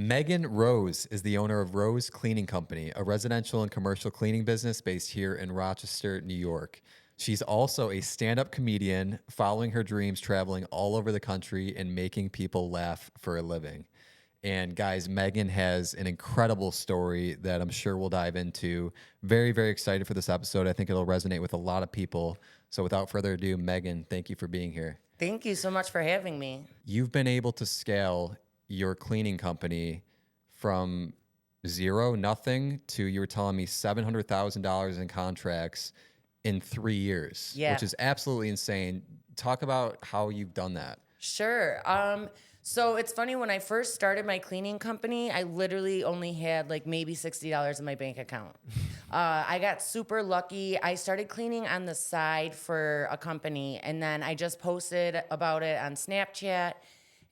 Meghan Rose is the owner of Rose Cleaning Company, a residential and commercial cleaning business based here in Rochester, New York. She's also a stand-up comedian, following her dreams, traveling all over the country and making people laugh for a living. And guys, Meghan has an incredible story that I'm sure we'll dive into. Very, very excited for this episode. I think it'll resonate with a lot of people. So without further ado, Meghan, thank you for being here. Thank you so much for having me. You've been able to scale your cleaning company from zero, nothing, to, you were telling me, $700,000 in contracts in 3 years, which is absolutely insane. Talk about how you've done that. Sure. So it's funny, when I first started my cleaning company, I literally only had like maybe $60 in my bank account. I got super lucky. I started cleaning on the side for a company, and then I just posted about it on Snapchat.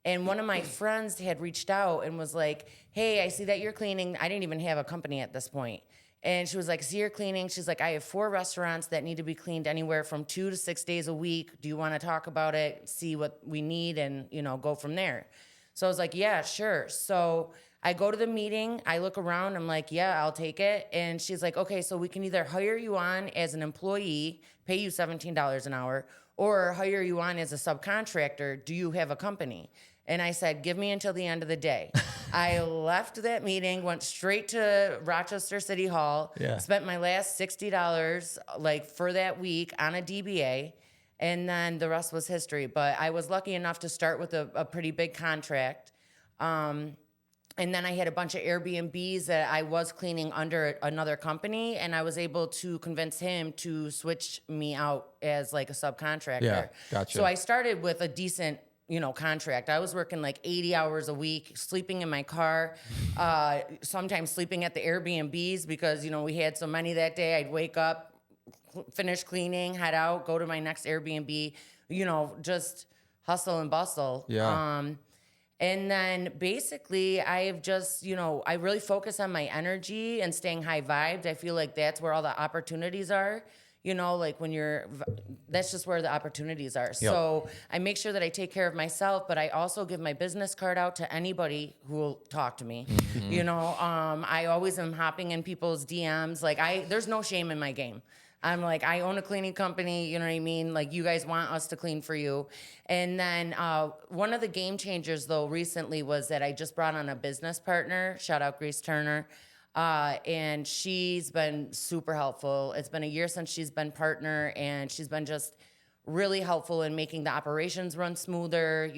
And one of my friends had reached out and was like, hey, I see that you're cleaning. I didn't even have a company at this point. And she was like, see, you're cleaning. She's like, I have 4 restaurants that need to be cleaned anywhere from 2 to 6 days a week. Do you want to talk about it, see what we need, and, go from there? So I was like, yeah, sure. So I go to the meeting. I look around. I'm like, yeah, I'll take it. And she's like, okay, so we can either hire you on as an employee, pay you $17 an hour, or hire you on as a subcontractor. Do you have a company? And I said, give me until the end of the day. I left that meeting, went straight to Rochester City Hall, spent my last $60 for that week on a DBA, and then the rest was history. But I was lucky enough to start with a pretty big contract. And then I had a bunch of Airbnbs that I was cleaning under another company, and I was able to convince him to switch me out as like a subcontractor. Yeah, gotcha. So I started with a decent contract. I was working like 80 hours a week, sleeping in my car, sometimes sleeping at the Airbnbs because, we had so many that day. I'd wake up, finish cleaning, head out, go to my next Airbnb, just hustle and bustle. Yeah. And then basically I've just, I really focus on my energy and staying high vibed. I feel like that's where all the opportunities are. That's just where the opportunities are. Yep. So I make sure that I take care of myself, but I also give my business card out to anybody who will talk to me. Mm-hmm. I always am hopping in people's DMs. There's no shame in my game. I'm like, I own a cleaning company, you know what I mean? Like, you guys want us to clean for you. And then one of the game changers, though, recently was that I just brought on a business partner. Shout out Grace Turner. And she's been super helpful. It's been a year since she's been partner, and she's been just really helpful in making the operations run smoother,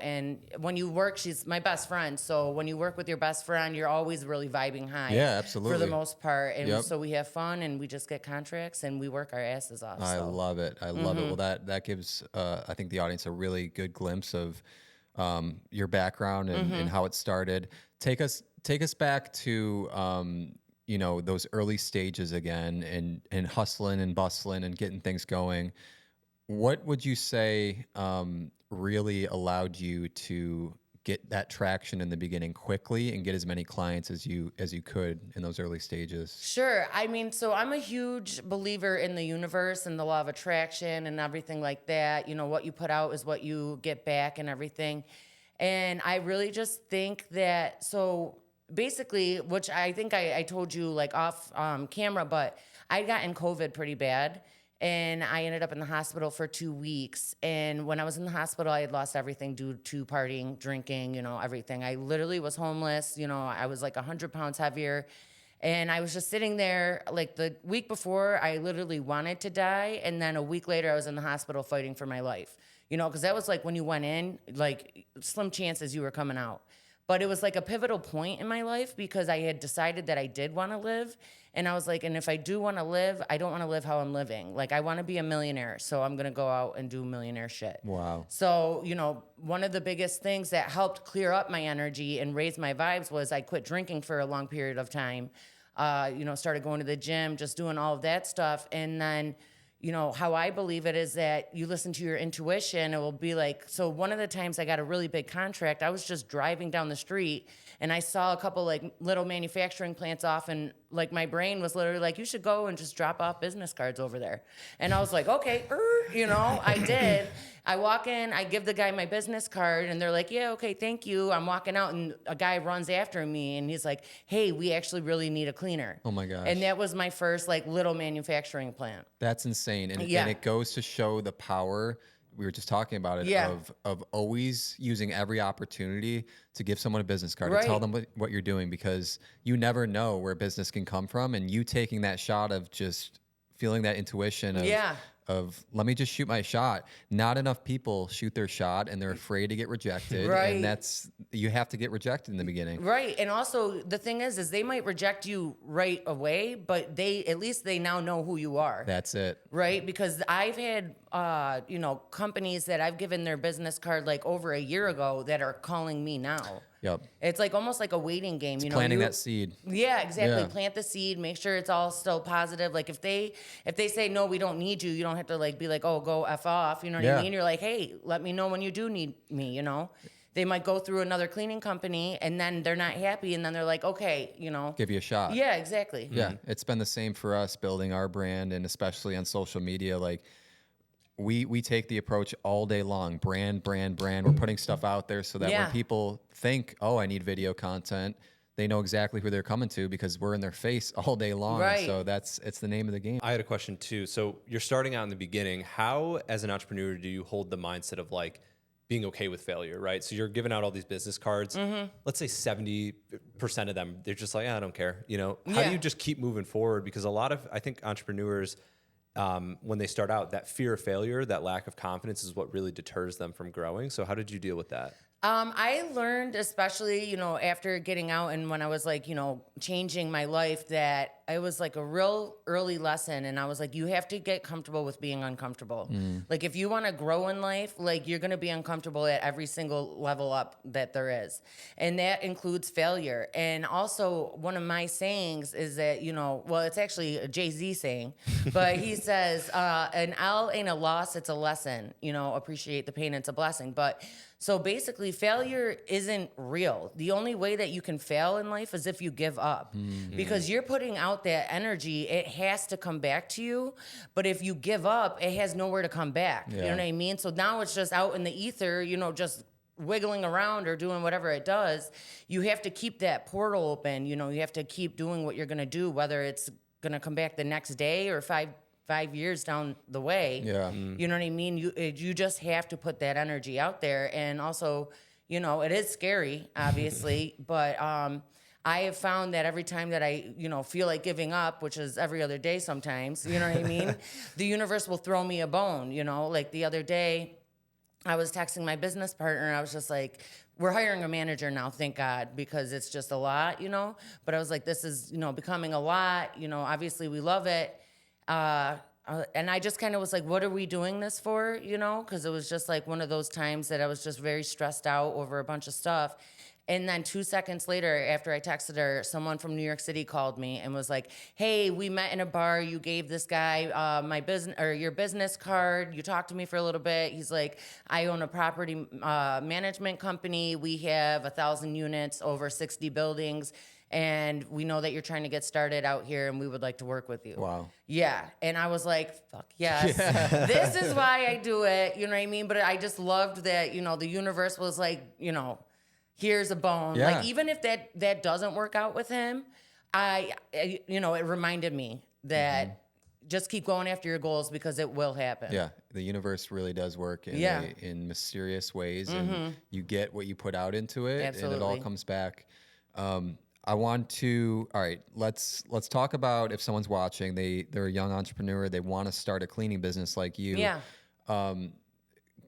and when you work, she's my best friend. So when you work with your best friend, you're always really vibing high. Yeah, absolutely. For the most part. And so we have fun, and we just get contracts, and we work our asses off. I love it. I love it. Well, that gives, I think, the audience a really good glimpse of your background and how it started. Take us back to those early stages again, and hustling and bustling and getting things going. What would you say really allowed you to get that traction in the beginning quickly and get as many clients as you could in those early stages? Sure. I mean, so I'm a huge believer in the universe and the law of attraction and everything like that. What you put out is what you get back and everything. And I really just think that, so basically, which I think I told you off camera, but I'd gotten COVID pretty bad. And I ended up in the hospital for 2 weeks. And when I was in the hospital, I had lost everything due to partying, drinking, everything. I literally was homeless. I was 100 pounds heavier. And I was just sitting there, the week before, I literally wanted to die. And then a week later, I was in the hospital fighting for my life. Because that was when you went in, slim chances you were coming out. But it was a pivotal point in my life because I had decided that I did want to live. And I was like, and if I do want to live, I don't want to live how I'm living. I want to be a millionaire. So I'm going to go out and do millionaire shit. Wow. So, one of the biggest things that helped clear up my energy and raise my vibes was I quit drinking for a long period of time. Started going to the gym, just doing all of that stuff. And then, how I believe it is that you listen to your intuition. It will be so one of the times I got a really big contract, I was just driving down the street and I saw a couple little manufacturing plants off, and my brain was literally you should go and just drop off business cards over there. And I was like, okay. You know, I did. I walk in, I give the guy my business card, and they're like, yeah, okay, thank you. I'm walking out, and a guy runs after me, and he's like, hey, we actually really need a cleaner. Oh my gosh. And that was my first like little manufacturing plant. That's insane. And Yeah. it goes to show the power. We were just talking about it Yeah. of always using every opportunity to give someone a business card, Right. to tell them what you're doing, because you never know where business can come from. And you taking that shot of just feeling that intuition of, Yeah. of let me just shoot my shot. Not enough people shoot their shot and they're afraid to get rejected. Right. And you have to get rejected in the beginning. Right. And also the thing is they might reject you right away, but at least they now know who you are. That's it. Right. Because I've had, companies that I've given their business card like over a year ago that are calling me now. Yep. It's like almost like a waiting game, Planting that seed. Yeah, exactly. Yeah. Plant the seed, make sure it's all still positive. Like if they say, no, we don't need you, you don't have to like be like, oh, go F off. You know what I mean? You're like, hey, let me know when you do need me, you know? They might go through another cleaning company and then they're not happy. And then they're like, okay, you know. Give you a shot. Yeah, exactly. Yeah. It's been the same for us building our brand, and especially on social media. Like we take the approach all day long, brand. We're putting stuff out there so that when people think, oh, I need video content, they know exactly who they're coming to because we're in their face all day long. Right. So it's the name of the game. I had a question too. So you're starting out in the beginning. How, as an entrepreneur, do you hold the mindset of like being okay with failure, right? So you're giving out all these business cards. Let's say 70% of them, they're just like, I don't care. You know, how do you just keep moving forward? Because a lot of, I think entrepreneurs, when they start out, that fear of failure, that lack of confidence is what really deters them from growing. So how did you deal with that? I learned, especially, after getting out and when I was like, changing my life, that it was like a real early lesson. And I was like, you have to get comfortable with being uncomfortable. Like if you want to grow in life, like you're going to be uncomfortable at every single level up that there is. And that includes failure. And also one of my sayings is that, well, it's actually a Jay-Z saying, but he says, an L ain't a loss, it's a lesson, appreciate the pain, it's a blessing. But so basically, failure isn't real. The only way that you can fail in life is if you give up. Because you're putting out that energy, it has to come back to you. But if you give up, it has nowhere to come back. You know what I mean? So now it's just out in the ether, just wiggling around or doing whatever it does. You have to keep that portal open. You have to keep doing what you're going to do, whether it's going to come back the next day or five years down the way. You know what I mean? You just have to put that energy out there. And also, it is scary, obviously, but I have found that every time that I, feel like giving up, which is every other day sometimes, you know what I mean? The universe will throw me a bone, like the other day, I was texting my business partner and I was just like, we're hiring a manager now, thank God, because it's just a lot, But I was like, this is, becoming a lot, obviously we love it. And I just kind of was like, what are we doing this for? Because it was just like one of those times that I was just very stressed out over a bunch of stuff. And then 2 seconds later, after I texted her, someone from New York City called me and was like, hey, we met in a bar. You gave this guy my business or your business card. You talked to me for a little bit. He's like, I own a property management company. We have 1,000 units, over 60 buildings. And we know that you're trying to get started out here and we would like to work with you. Wow. Yeah. And I was like, fuck yes. This is why I do it. You know what I mean? But I just loved that, the universe was like, here's a bone. Yeah. Like even if that doesn't work out with him, it reminded me that just keep going after your goals because it will happen. Yeah. The universe really does work in mysterious ways, and you get what you put out into it. Absolutely. And it all comes back. I want to, all right, let's talk about if someone's watching, they're a young entrepreneur, they want to start a cleaning business like you. Yeah.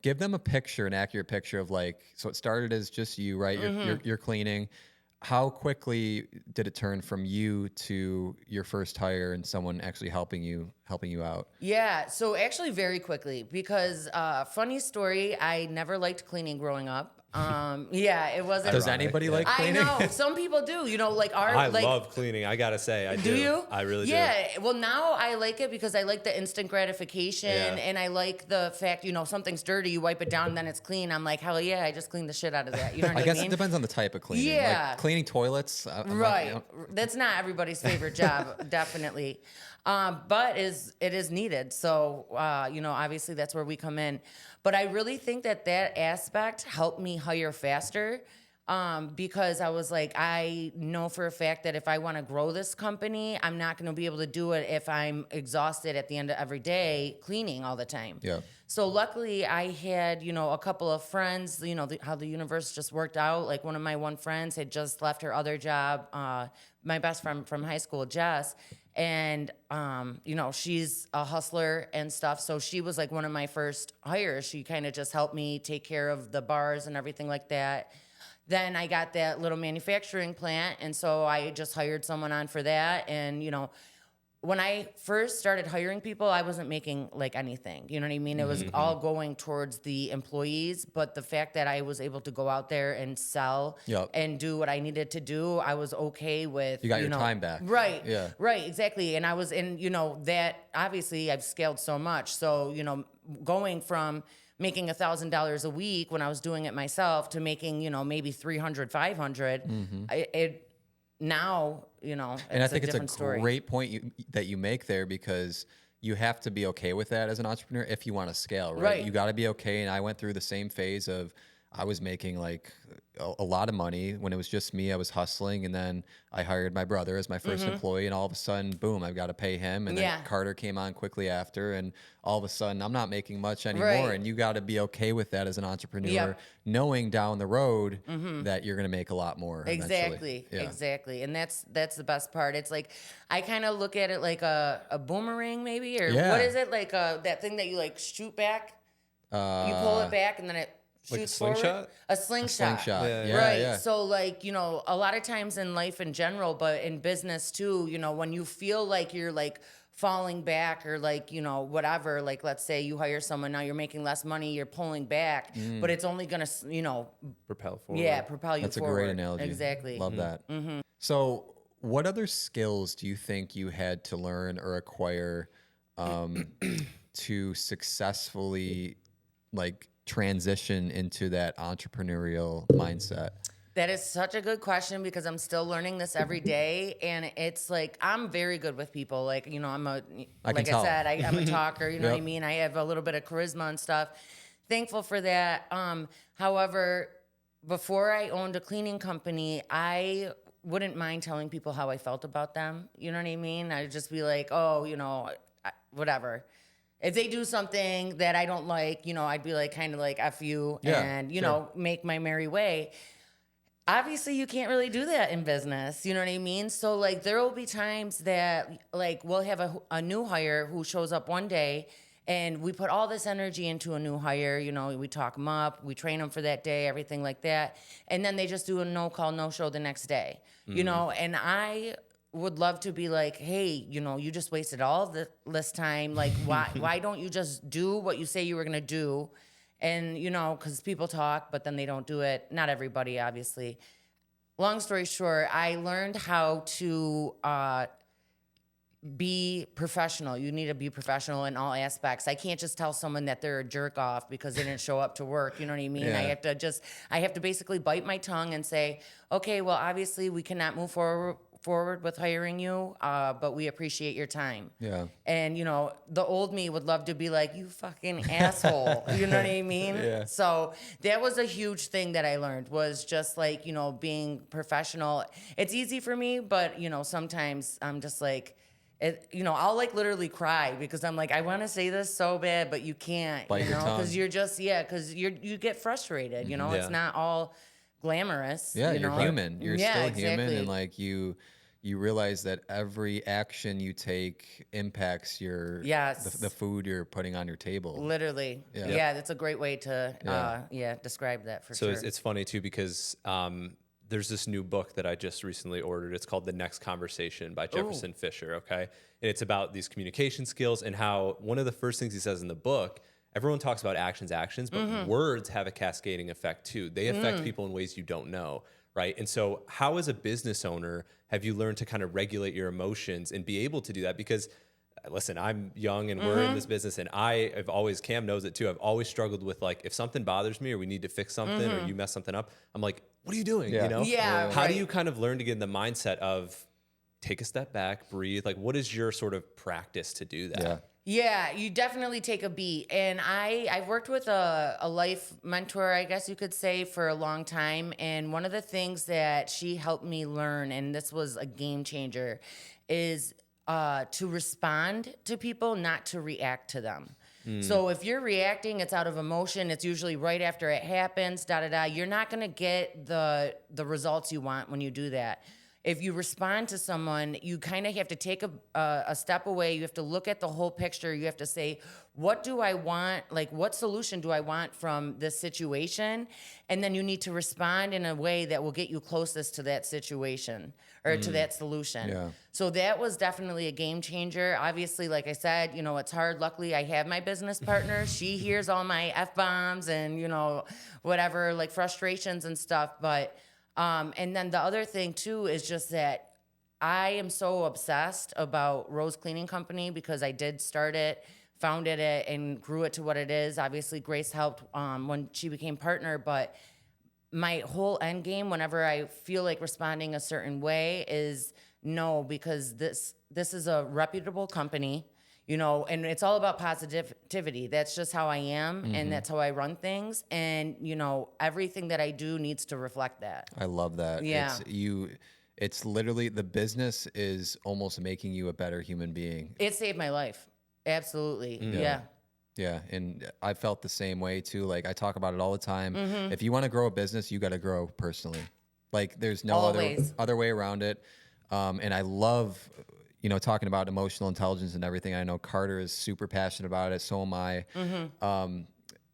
Give them a picture, an accurate picture of like, so it started as just you, right? You're cleaning. How quickly did it turn from you to your first hire and someone actually helping you out? Yeah, so actually very quickly because funny story, I never liked cleaning growing up. Yeah, it wasn't. Does anybody like I cleaning? know some people do. You know, like I like. love cleaning. I gotta say, I do. Do you? I really do. Yeah. Well, now I like it because I like the instant gratification, and I like the fact, you know, something's dirty, you wipe it down, then it's clean. I'm like, hell yeah, I just cleaned the shit out of that. You know what I mean? I guess it depends on the type of cleaning. Yeah. Like cleaning toilets. Right. That's not everybody's favorite job, definitely. But it is needed. So, you know, obviously that's where we come in. But I really think that aspect helped me hire faster. Because I was like, I know for a fact that if I want to grow this company, I'm not going to be able to do it if I'm exhausted at the end of every day cleaning all the time. Yeah. So luckily I had, you know, a couple of friends, you know, how the universe just worked out. Like one of my friends had just left her other job, my best friend from high school, Jess. And, you know, she's a hustler and stuff. So she was like one of my first hires. She kind of just helped me take care of the bars and everything like that. Then I got that little manufacturing plant, and so I just hired someone on for that. And, you know, when I first started hiring people, I wasn't making like anything. You know what I mean? It was all going towards the employees. But the fact that I was able to go out there and sell and do what I needed to do, I was okay with. You got your time back. Right. Yeah. Right, exactly. And I was in, you know, that obviously I've scaled so much. So, you know, going from making $1,000 a week when I was doing it myself to making, you know, maybe 300, 500, it now, you know, And I think a it's a different story. great point that you make there, because you have to be okay with that as an entrepreneur if you want to scale, right? You got to be okay. And I went through the same phase of, I was making like a lot of money when it was just me. I was hustling, and then I hired my brother as my first employee, and all of a sudden, boom, I've got to pay him. And then Carter came on quickly after, and all of a sudden, I'm not making much anymore. And you got to be okay with that as an entrepreneur, knowing down the road that you're going to make a lot more. Exactly, exactly. And that's the best part. It's like, I kind of look at it like a boomerang maybe, or what is it? Like that thing that you like shoot back? You pull it back and then it like shoots a slingshot? forward. A slingshot. Yeah. So like, you know, a lot of times in life in general, but in business too, you know, when you feel like you're like falling back or like, you know, whatever, like let's say you hire someone, now you're making less money, you're pulling back, but it's only going to, you know, Propel forward. Yeah, propel you That's forward. a great analogy. Exactly. Love that. So what other skills do you think you had to learn or acquire to successfully like transition into that entrepreneurial mindset? That is such a good question, because I'm still learning this every day. And it's like, I'm very good with people. Like, you know, I'm a talker, you know what I mean? I have a little bit of charisma and stuff. Thankful for that. However, before I owned a cleaning company, I wouldn't mind telling people how I felt about them. You know what I mean? I'd just be like, oh, you know, whatever. If they do something that I don't like, you know, I'd be like, kind of like, F you, and, you know, make my merry way. Obviously, you can't really do that in business. You know what I mean? So, like, there will be times that, like, we'll have a new hire who shows up one day, and we put all this energy into a new hire. You know, we talk them up, we train them for that day, everything like that. And then they just do a no-call, no-show the next day, you know? And I would love to be like, hey, you know, you just wasted all this time. Like, why don't you just do what you say you were going to do? And, you know, because people talk, but then they don't do it. Not everybody, obviously. Long story short, I learned how to be professional. You need to be professional in all aspects. I can't just tell someone that they're a jerk off because they didn't show up to work. You know what I mean? Yeah. I have to basically bite my tongue and say, okay, well, obviously we cannot move forward with hiring you, but we appreciate your time. Yeah. And, you know, the old me would love to be like, you fucking asshole. You know what I mean? Yeah. So that was a huge thing that I learned, was just like, you know, being professional. It's easy for me, but, you know, sometimes I'm just like, you know, I'll like literally cry because I'm like, I want to say this so bad, but you can't, Bite you your know, tongue. because you're just, because you get frustrated, you know, it's not all glamorous. Yeah, you you're know? human. You're still human, exactly. and like you realize that every action you take impacts your the food you're putting on your table. Literally. Yeah, that's a great way to describe that for sure. So it's funny too, because there's this new book that I just recently ordered. It's called The Next Conversation by Jefferson Fisher, okay? And it's about these communication skills and how one of the first things he says in the book, everyone talks about actions, but words have a cascading effect too. They affect people in ways you don't know, right? And so how, as a business owner, have you learned to kind of regulate your emotions and be able to do that? Because listen, I'm young and we're in this business, and I've always, Cam knows it too, I've always struggled with, like, if something bothers me or we need to fix something or you mess something up, I'm like, what are you doing? Yeah. You know? Yeah, How do right. you kind of learn to get in the mindset of take a step back, breathe? Like, what is your sort of practice to do that? Yeah. Yeah, you definitely take a beat. And I've worked with a life mentor, I guess you could say, for a long time. And one of the things that she helped me learn, and this was a game changer, is to respond to people, not to react to them. So if you're reacting, it's out of emotion. It's usually right after it happens, da-da-da. You're not going to get the results you want when you do that. If you respond to someone, you kind of have to take a step away. You have to look at the whole picture. You have to say, what do I want? Like, what solution do I want from this situation? And then you need to respond in a way that will get you closest to that situation or to that solution. Yeah. So that was definitely a game changer. Obviously, like I said, you know, it's hard. Luckily, I have my business partner. She hears all my F-bombs and, you know, whatever, like frustrations and stuff. But and then the other thing too is just that I am so obsessed about Rose Cleaning Company because I did start it, founded it, and grew it to what it is. Obviously, Grace helped when she became partner, but my whole end game, whenever I feel like responding a certain way, is no, because this is a reputable company. You know, and it's all about positivity. That's just how I am, and that's how I run things. And, you know, everything that I do needs to reflect that. I love that. Yeah. It's literally, the business is almost making you a better human being. It saved my life. Absolutely. Yeah. Yeah, and I felt the same way too. Like, I talk about it all the time. Mm-hmm. If you want to grow a business, you got to grow personally. Like, there's no Always. other way around it. And I love, you know, talking about emotional intelligence and everything. I know Carter is super passionate about it. So am I.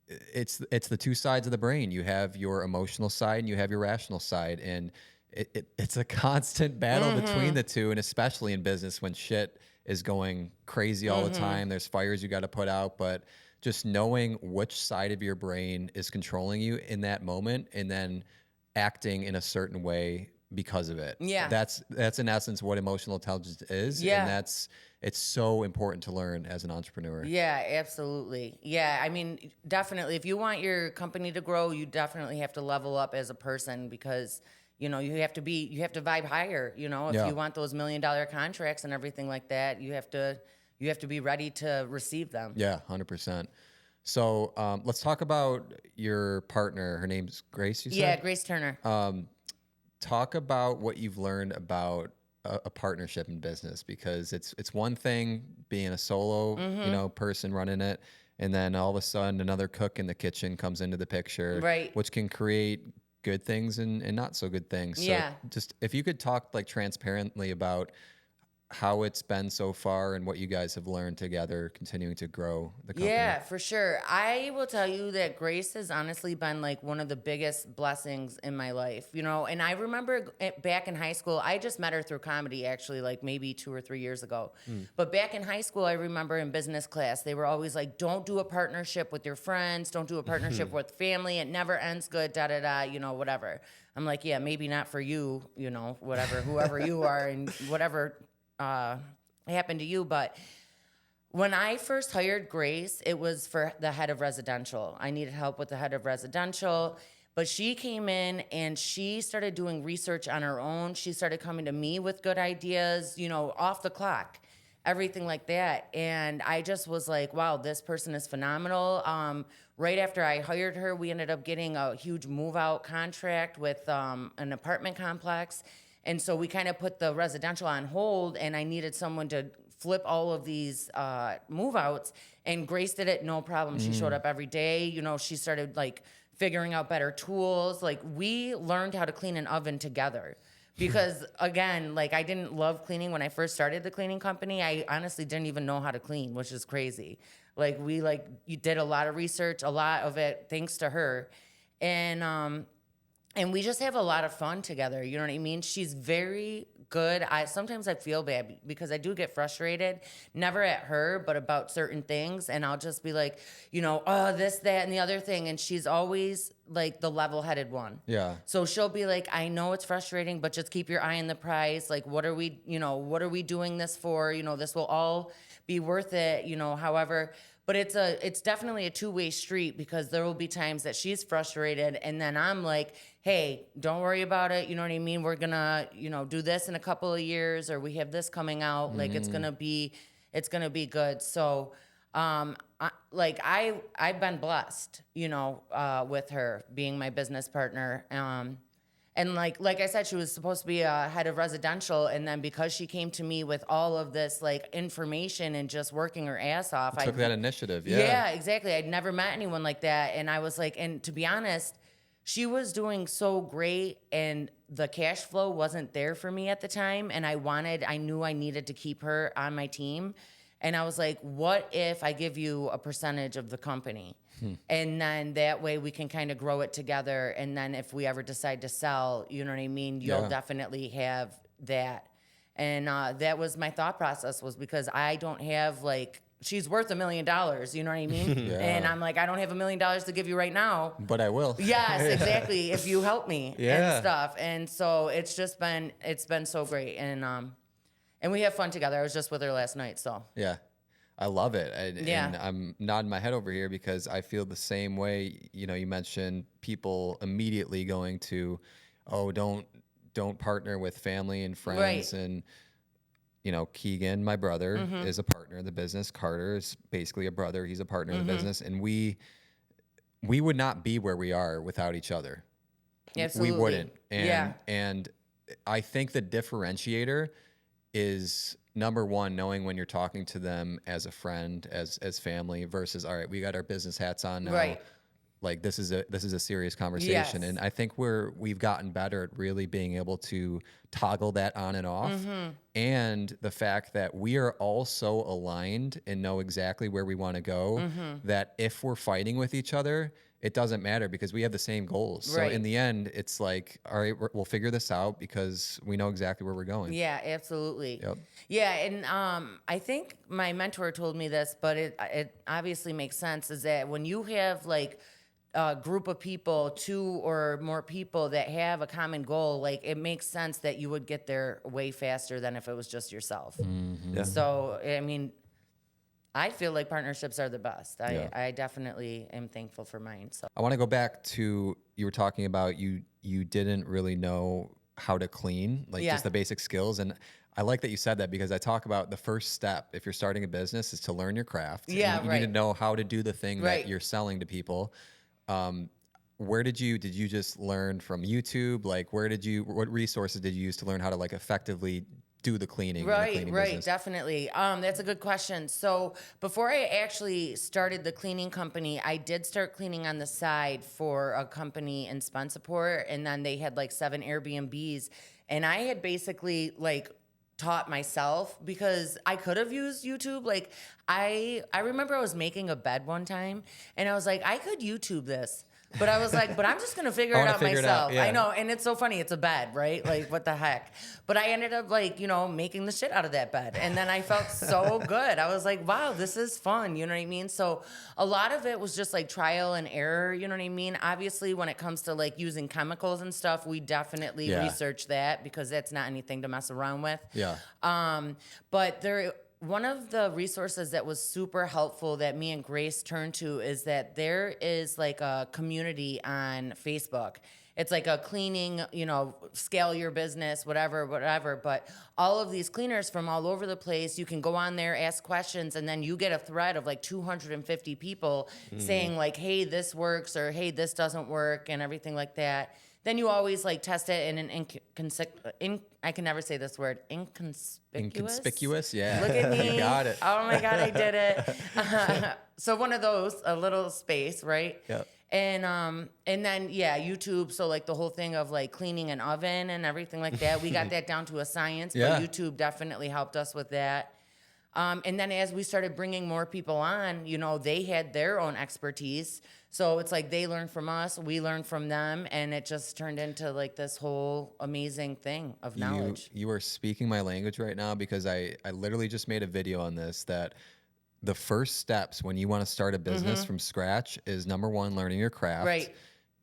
It's the two sides of the brain. You have your emotional side and you have your rational side, and it's a constant battle between the two. And especially in business, when shit is going crazy all the time, there's fires you got to put out. But just knowing which side of your brain is controlling you in that moment, and then acting in a certain way because of it. Yeah. That's in essence what emotional intelligence is. Yeah. And it's so important to learn as an entrepreneur. Yeah, absolutely. Yeah, I mean, definitely. If you want your company to grow, you definitely have to level up as a person because, you know, you have to vibe higher. You know, if Yeah. you want those $1 million contracts and everything like that, you have to be ready to receive them. Yeah, 100%. So let's talk about your partner. Her name's Grace, you said? Yeah, Grace Turner. Talk about what you've learned about a partnership in business, because it's one thing being a solo, you know, person running it, and then all of a sudden another cook in the kitchen comes into the picture, Right. which can create good things and not so good things. So Yeah. just if you could talk like transparently about how it's been so far and what you guys have learned together, continuing to grow the company. Yeah, for sure. I will tell you that Grace has honestly been like one of the biggest blessings in my life, you know. And I remember back in high school, I just met her through comedy, actually, like maybe 2 or 3 years ago. But back in high school, I remember in business class, they were always like, don't do a partnership with your friends, don't do a partnership with family, it never ends good, da da da, you know, whatever. I'm like, yeah, maybe not for you, you know, whatever, whoever you are, and whatever happened to you. But when I first hired Grace, it was for the head of residential. I needed help with the head of residential, but she came in and she started doing research on her own. She started coming to me with good ideas, you know, off the clock, everything like that. And I just was like, wow, this person is phenomenal. Right after I hired her, we ended up getting a huge move out contract with an apartment complex. And so we kind of put the residential on hold, and I needed someone to flip all of these move outs. And Grace did it, no problem. She showed up every day. You know, she started like figuring out better tools. Like, we learned how to clean an oven together. Because again, like, I didn't love cleaning when I first started the cleaning company. I honestly didn't even know how to clean, which is crazy. Like, you did a lot of research, a lot of it thanks to her. And we just have a lot of fun together. You know what I mean? She's very good. Sometimes I feel bad because I do get frustrated, never at her, but about certain things. And I'll just be like, oh, this, that, and the other thing. And she's always like the level-headed one. Yeah. So she'll be like, I know it's frustrating, but just keep your eye on the prize. Like, what are we doing this for? This will all be worth it, however. But it's definitely a two-way street, because there will be times that she's frustrated and then I'm like, hey, don't worry about it. You know what I mean? We're gonna, do this in a couple of years, or we have this coming out. Like it's gonna be good. So I've been blessed, with her being my business partner. And like I said, she was supposed to be a head of residential, and then because she came to me with all of this like information and just working her ass off, I took that initiative. Yeah. Yeah, exactly. I'd never met anyone like that, and I was like, and to be honest, she was doing so great, and the cash flow wasn't there for me at the time, and I knew I needed to keep her on my team, and I was like, what if I give you a percentage of the company? And then that way we can kind of grow it together. And then if we ever decide to sell, you know what I mean? You'll definitely have that. And that was my thought process, was because I don't have she's worth $1 million, you know what I mean? Yeah. And I'm like, I don't have $1 million to give you right now. But I will. Yes, exactly. If you help me Yeah. and stuff. And so it's been so great. And we have fun together. I was just with her last night, so. Yeah. I love it. Yeah. And I'm nodding my head over here because I feel the same way. You mentioned people immediately going to, oh, don't partner with family and friends. Right. And, Keegan, my brother, is a partner in the business. Carter is basically a brother. He's a partner in the business. And we would not be where we are without each other. Absolutely. We wouldn't. And I think the differentiator is, number one, knowing when you're talking to them as a friend, as family, versus, all right, we got our business hats on now. Right. Like this is a serious conversation. Yes. And I think we've gotten better at really being able to toggle that on and off. And the fact that we are all so aligned and know exactly where we want to go, that if we're fighting with each other, it doesn't matter because we have the same goals. Right. So in the end, it's like, all right, we'll figure this out because we know exactly where we're going. Yeah, absolutely. Yep. Yeah, and I think my mentor told me this, but it obviously makes sense, is that when you have a group of people, 2 or more people that have a common goal, it makes sense that you would get there way faster than if it was just yourself. Yeah. So, I mean, I feel like partnerships are the best. I definitely am thankful for mine. So I want to go back to, you were talking about you didn't really know how to clean, just the basic skills. And I like that you said that, because I talk about the first step if you're starting a business is to learn your craft. Yeah, you need to know how to do the thing Right. that you're selling to people. Where did you just learn from YouTube? What resources did you use to learn how to effectively do the cleaning? Right, in the right, business? definitely. That's a good question. So before I actually started the cleaning company, I did start cleaning on the side for a company in Spencerport, and then they had 7 Airbnbs, and I had basically taught myself, because I could have used YouTube. I remember I was making a bed one time, and I was like, I could YouTube this. But I was like, but I'm just going to figure it out myself. Yeah. I know. And it's so funny. It's a bed, right? What the heck? But I ended up making the shit out of that bed. And then I felt so good. I was like, wow, this is fun. You know what I mean? So a lot of it was just trial and error. You know what I mean? Obviously, when it comes to using chemicals and stuff, we definitely research that, because that's not anything to mess around with. Yeah. But one of the resources that was super helpful that me and Grace turned to is that there is a community on Facebook. It's a cleaning, scale your business, whatever. But all of these cleaners from all over the place, you can go on there, ask questions, and then you get a thread of 250 people saying hey, this works, or hey, this doesn't work, and everything like that. Then you always test it in an I can never say this word, Inconspicuous? Yeah. Look at me. You got it. Oh my God, I did it. So one of those, a little space, right? Yep. And then YouTube. So the whole thing of cleaning an oven and everything like that, we got that down to a science. Yeah. But YouTube definitely helped us with that. And then as we started bringing more people on, you know, they had their own expertise. So it's like they learned from us, we learned from them, and it just turned into like this whole amazing thing of knowledge. You are speaking my language right now, because I literally just made a video on this, that the first steps when you want to start a business from scratch is, number one, learning your craft. Right.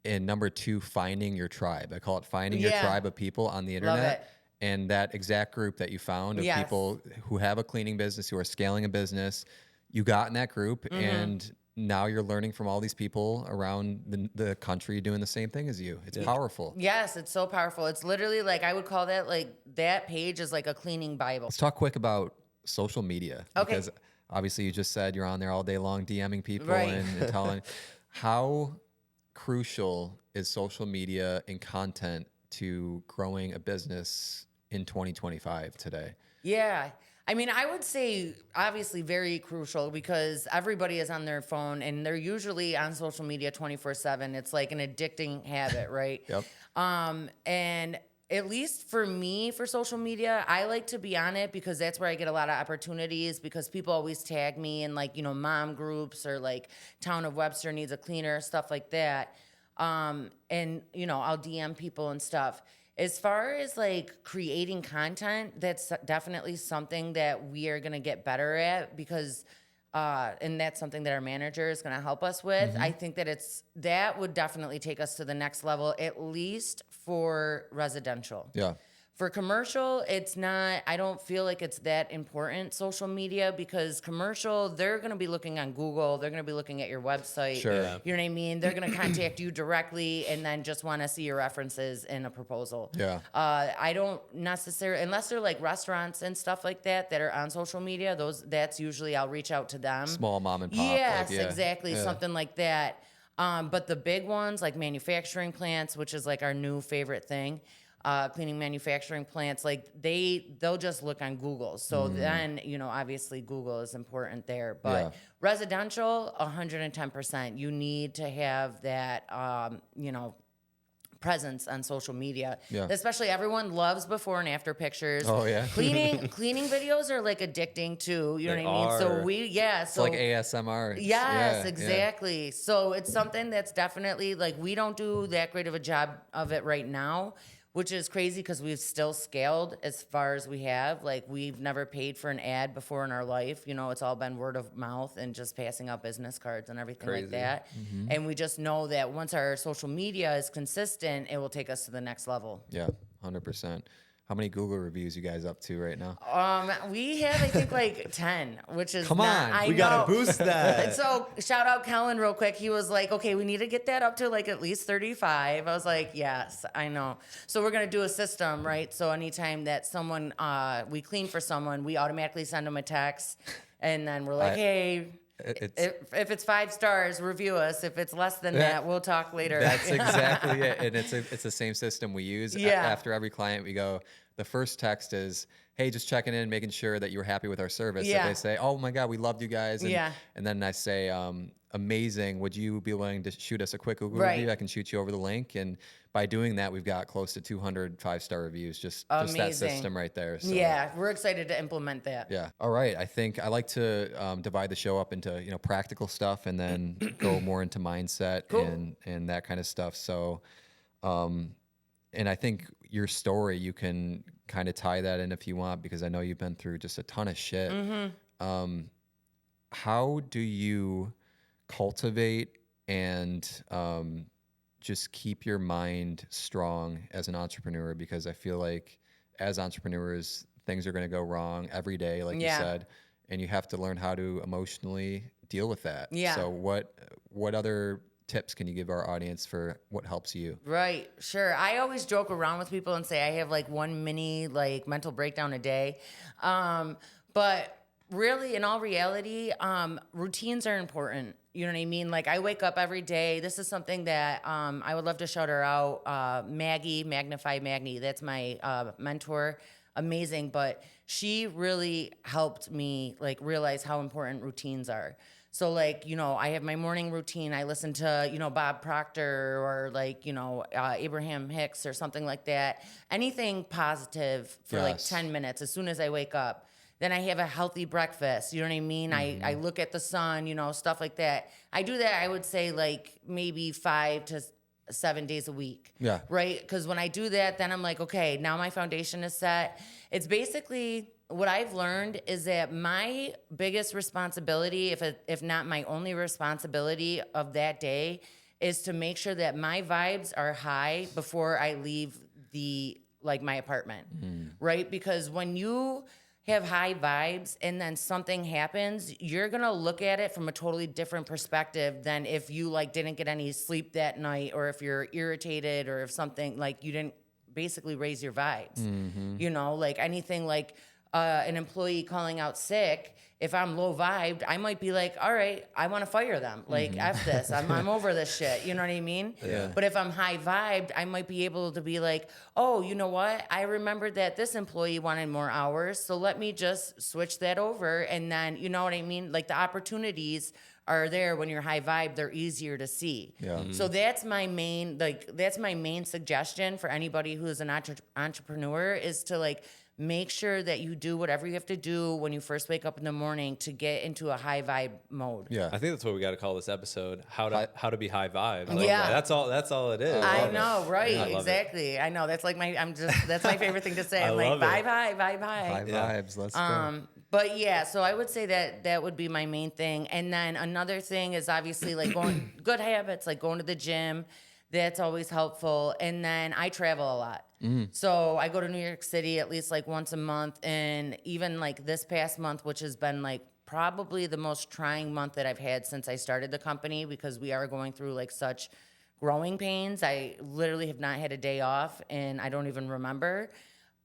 And number two, finding your tribe. I call it finding your tribe of people on the Love internet. it. And that exact group that you found of people who have a cleaning business, who are scaling a business, you got in that group, and now you're learning from all these people around the country doing the same thing as you. It's powerful. Yes, it's so powerful. It's literally like, I would call that, like, that page is like a cleaning Bible. Let's talk quick about social media. Okay. Because obviously you just said you're on there all day long DMing people Right. and telling. How crucial is social media and content to growing a business in 2025 today? Yeah. I mean, I would say obviously very crucial, because everybody is on their phone and they're usually on social media 24/7. It's like an addicting habit, right? Yep. And at least for me, for social media, I like to be on it because that's where I get a lot of opportunities, because people always tag me in, like, you know, mom groups or like Town of Webster needs a cleaner, stuff like that. And, you know, I'll DM people and stuff. As far as like creating content, that's definitely something that we are going to get better at, because and that's something that our manager is going to help us with. I think that would definitely take us to the next level, at least for residential. Yeah. For commercial, it's not, I don't feel like it's that important, social media, because commercial, they're going to be looking on Google. They're going to be looking at your website. Sure. Yeah. You know what I mean? They're going to contact you directly and then just want to see your references in a proposal. Yeah. I don't necessarily, unless they're like restaurants and stuff like that are on social media, that's usually I'll reach out to them. Small mom and pop. Yes, like, exactly. Yeah. Something like that. But the big ones, like manufacturing plants, which is like our new favorite thing, cleaning manufacturing plants, like they'll just look on Google. So then, you know, obviously Google is important there. But residential, 110%. You need to have that, you know, presence on social media. Yeah. Especially everyone loves before and after pictures. Oh, yeah. Cleaning videos are like addicting too. You know They what I mean? are. So It's like ASMR. Yes, Yeah, exactly. So it's something that's definitely like, we don't do that great of a job of it right now, which is crazy because we've still scaled as far as we have. Like, we've never paid for an ad before in our life. You know, it's all been word of mouth and just passing out business cards and everything like that. And we just know that once our social media is consistent, it will take us to the next level. Yeah, 100%. How many Google reviews you guys up to right now? We have, I think, like 10, which is Come on, I We know. got to boost that. And so shout out Kellen real quick. He was like, okay, we need to get that up to like at least 35. I was like, yes, I know. So we're going to do a system, right? So anytime that someone, we clean for someone, we automatically send them a text. And then we're like, hey, if it's 5 stars, review us. If it's less than that, we'll talk later. That's exactly it. And it's the same system we use. Yeah. After every client, we go, the first text is, hey, just checking in, making sure that you're happy with our service. Yeah. If they say, oh my God, we loved you guys. And, Yeah. and then I say, amazing. Would you be willing to shoot us a quick Google Right. review? I can shoot you over the link. And by doing that, we've got close to 200 5-star reviews. Just that Amazing. system right there. So. Yeah, we're excited to implement that. Yeah. All right. I think I like to divide the show up into, you know, practical stuff and then go more into mindset and that kind of stuff. So, and I think your story, you can kind of tie that in if you want, because I know you've been through just a ton of shit. How do you cultivate and just keep your mind strong as an entrepreneur? Because I feel like as entrepreneurs, things are going to go wrong every day, like you said, and you have to learn how to emotionally deal with that. Yeah. So what other tips can you give our audience for what helps you? Right, sure. I always joke around with people and say I have like one mini like mental breakdown a day. But really, in all reality, routines are important. You know what I mean? Like, I wake up every day. This is something that I would love to shout her out. Maggie, Magnify Maggie. That's my mentor. Amazing. But she really helped me like realize how important routines are. So, like, you know, I have my morning routine. I listen to, you know, Bob Proctor or like, you know, Abraham Hicks or something like that. Anything positive for like 10 minutes as soon as I wake up. Then I have a healthy breakfast. You know what I mean? I look at the sun, you know, stuff like that. I do that, I would say, like maybe 5 to 7 days a week. Yeah. Right? Because when I do that, then I'm like, okay, now my foundation is set. It's basically what I've learned is that my biggest responsibility, if not my only responsibility of that day, is to make sure that my vibes are high before I leave my apartment. Right? Because when you have high vibes and then something happens, you're going to look at it from a totally different perspective than if you like didn't get any sleep that night, or if you're irritated, or if something like you didn't basically raise your vibes. You know, like anything like an employee calling out sick, if I'm low vibed, I might be like, all right, I want to fire them. Like, F this. I'm over this shit. You know what I mean? Yeah. But if I'm high vibed, I might be able to be like, oh, you know what? I remembered that this employee wanted more hours, so let me just switch that over. And then, you know what I mean? Like, the opportunities are there when you're high vibe. They're easier to see. Yeah. So that's my main, suggestion for anybody who is an entrepreneur, is to like make sure that you do whatever you have to do when you first wake up in the morning to get into a high vibe mode. Yeah. I think that's what we got to call this episode. How to be high vibe. Yeah. That's all it is. I know, right? I love exactly. I know. That's like that's my favorite thing to say. I'm like, love it. vibe high, vibe high. High vibes. Let's go. But yeah, so I would say that would be my main thing. And then another thing is obviously like good habits, like going to the gym. That's always helpful. And then I travel a lot. So I go to New York City at least like once a month. And even like this past month, which has been like probably the most trying month that I've had since I started the company, because we are going through like such growing pains. I literally have not had a day off, and I don't even remember.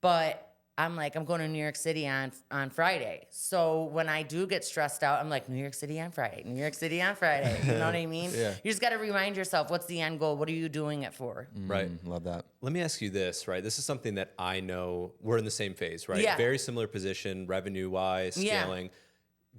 But I'm like, I'm going to New York City on Friday. So when I do get stressed out, I'm like, New York City on Friday, New York City on Friday. You know what I mean? Yeah. You just got to remind yourself, what's the end goal? What are you doing it for? Right. Love that. Let me ask you this, right? This is something that I know we're in the same phase, right? Yeah. Very similar position, revenue-wise, scaling,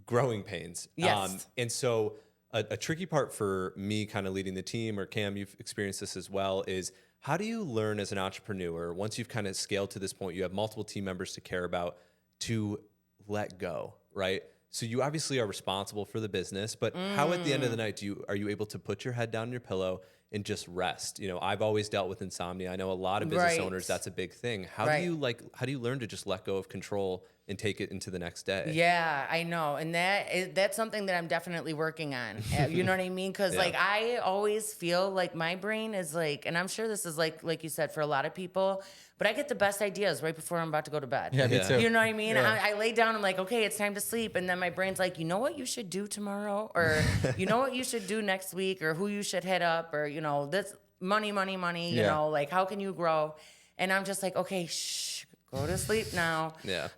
growing pains. Yes. And so a tricky part for me kind of leading the team, or Cam, you've experienced this as well, is how do you learn as an entrepreneur, once you've kind of scaled to this point, you have multiple team members to care about, to let go, right? So you obviously are responsible for the business, but how at the end of the night are you able to put your head down on your pillow and just rest? You know, I've always dealt with insomnia. I know a lot of business owners, that's a big thing. How do you learn to just let go of control and take it into the next day? Yeah, I know. And that's something that I'm definitely working on. You know what I mean? Because like I always feel like my brain is like, and I'm sure this is like you said, for a lot of people, but I get the best ideas right before I'm about to go to bed. Yeah, me too. You know what I mean? Yeah. I lay down, I'm like, okay, it's time to sleep. And then my brain's like, you know what you should do tomorrow? Or you know what you should do next week? Or who you should hit up? Or, you know, this money, you know, like how can you grow? And I'm just like, okay, shh, go to sleep now. Yeah.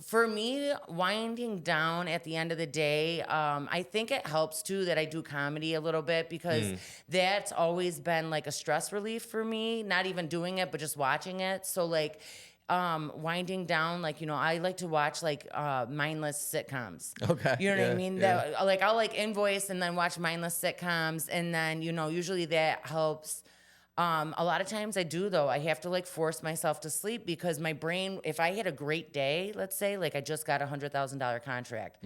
For me, winding down at the end of the day, I think it helps too that I do comedy a little bit, because that's always been like a stress relief for me, not even doing it, but just watching it. So like winding down, like, you know, I like to watch like mindless sitcoms. Okay. You know what I mean? Yeah. That, like I'll like invoice and then watch mindless sitcoms, and then, you know, usually that helps. A lot of times I do, though. I have to like force myself to sleep, because my brain, if I had a great day, let's say, like I just got a $100,000 contract.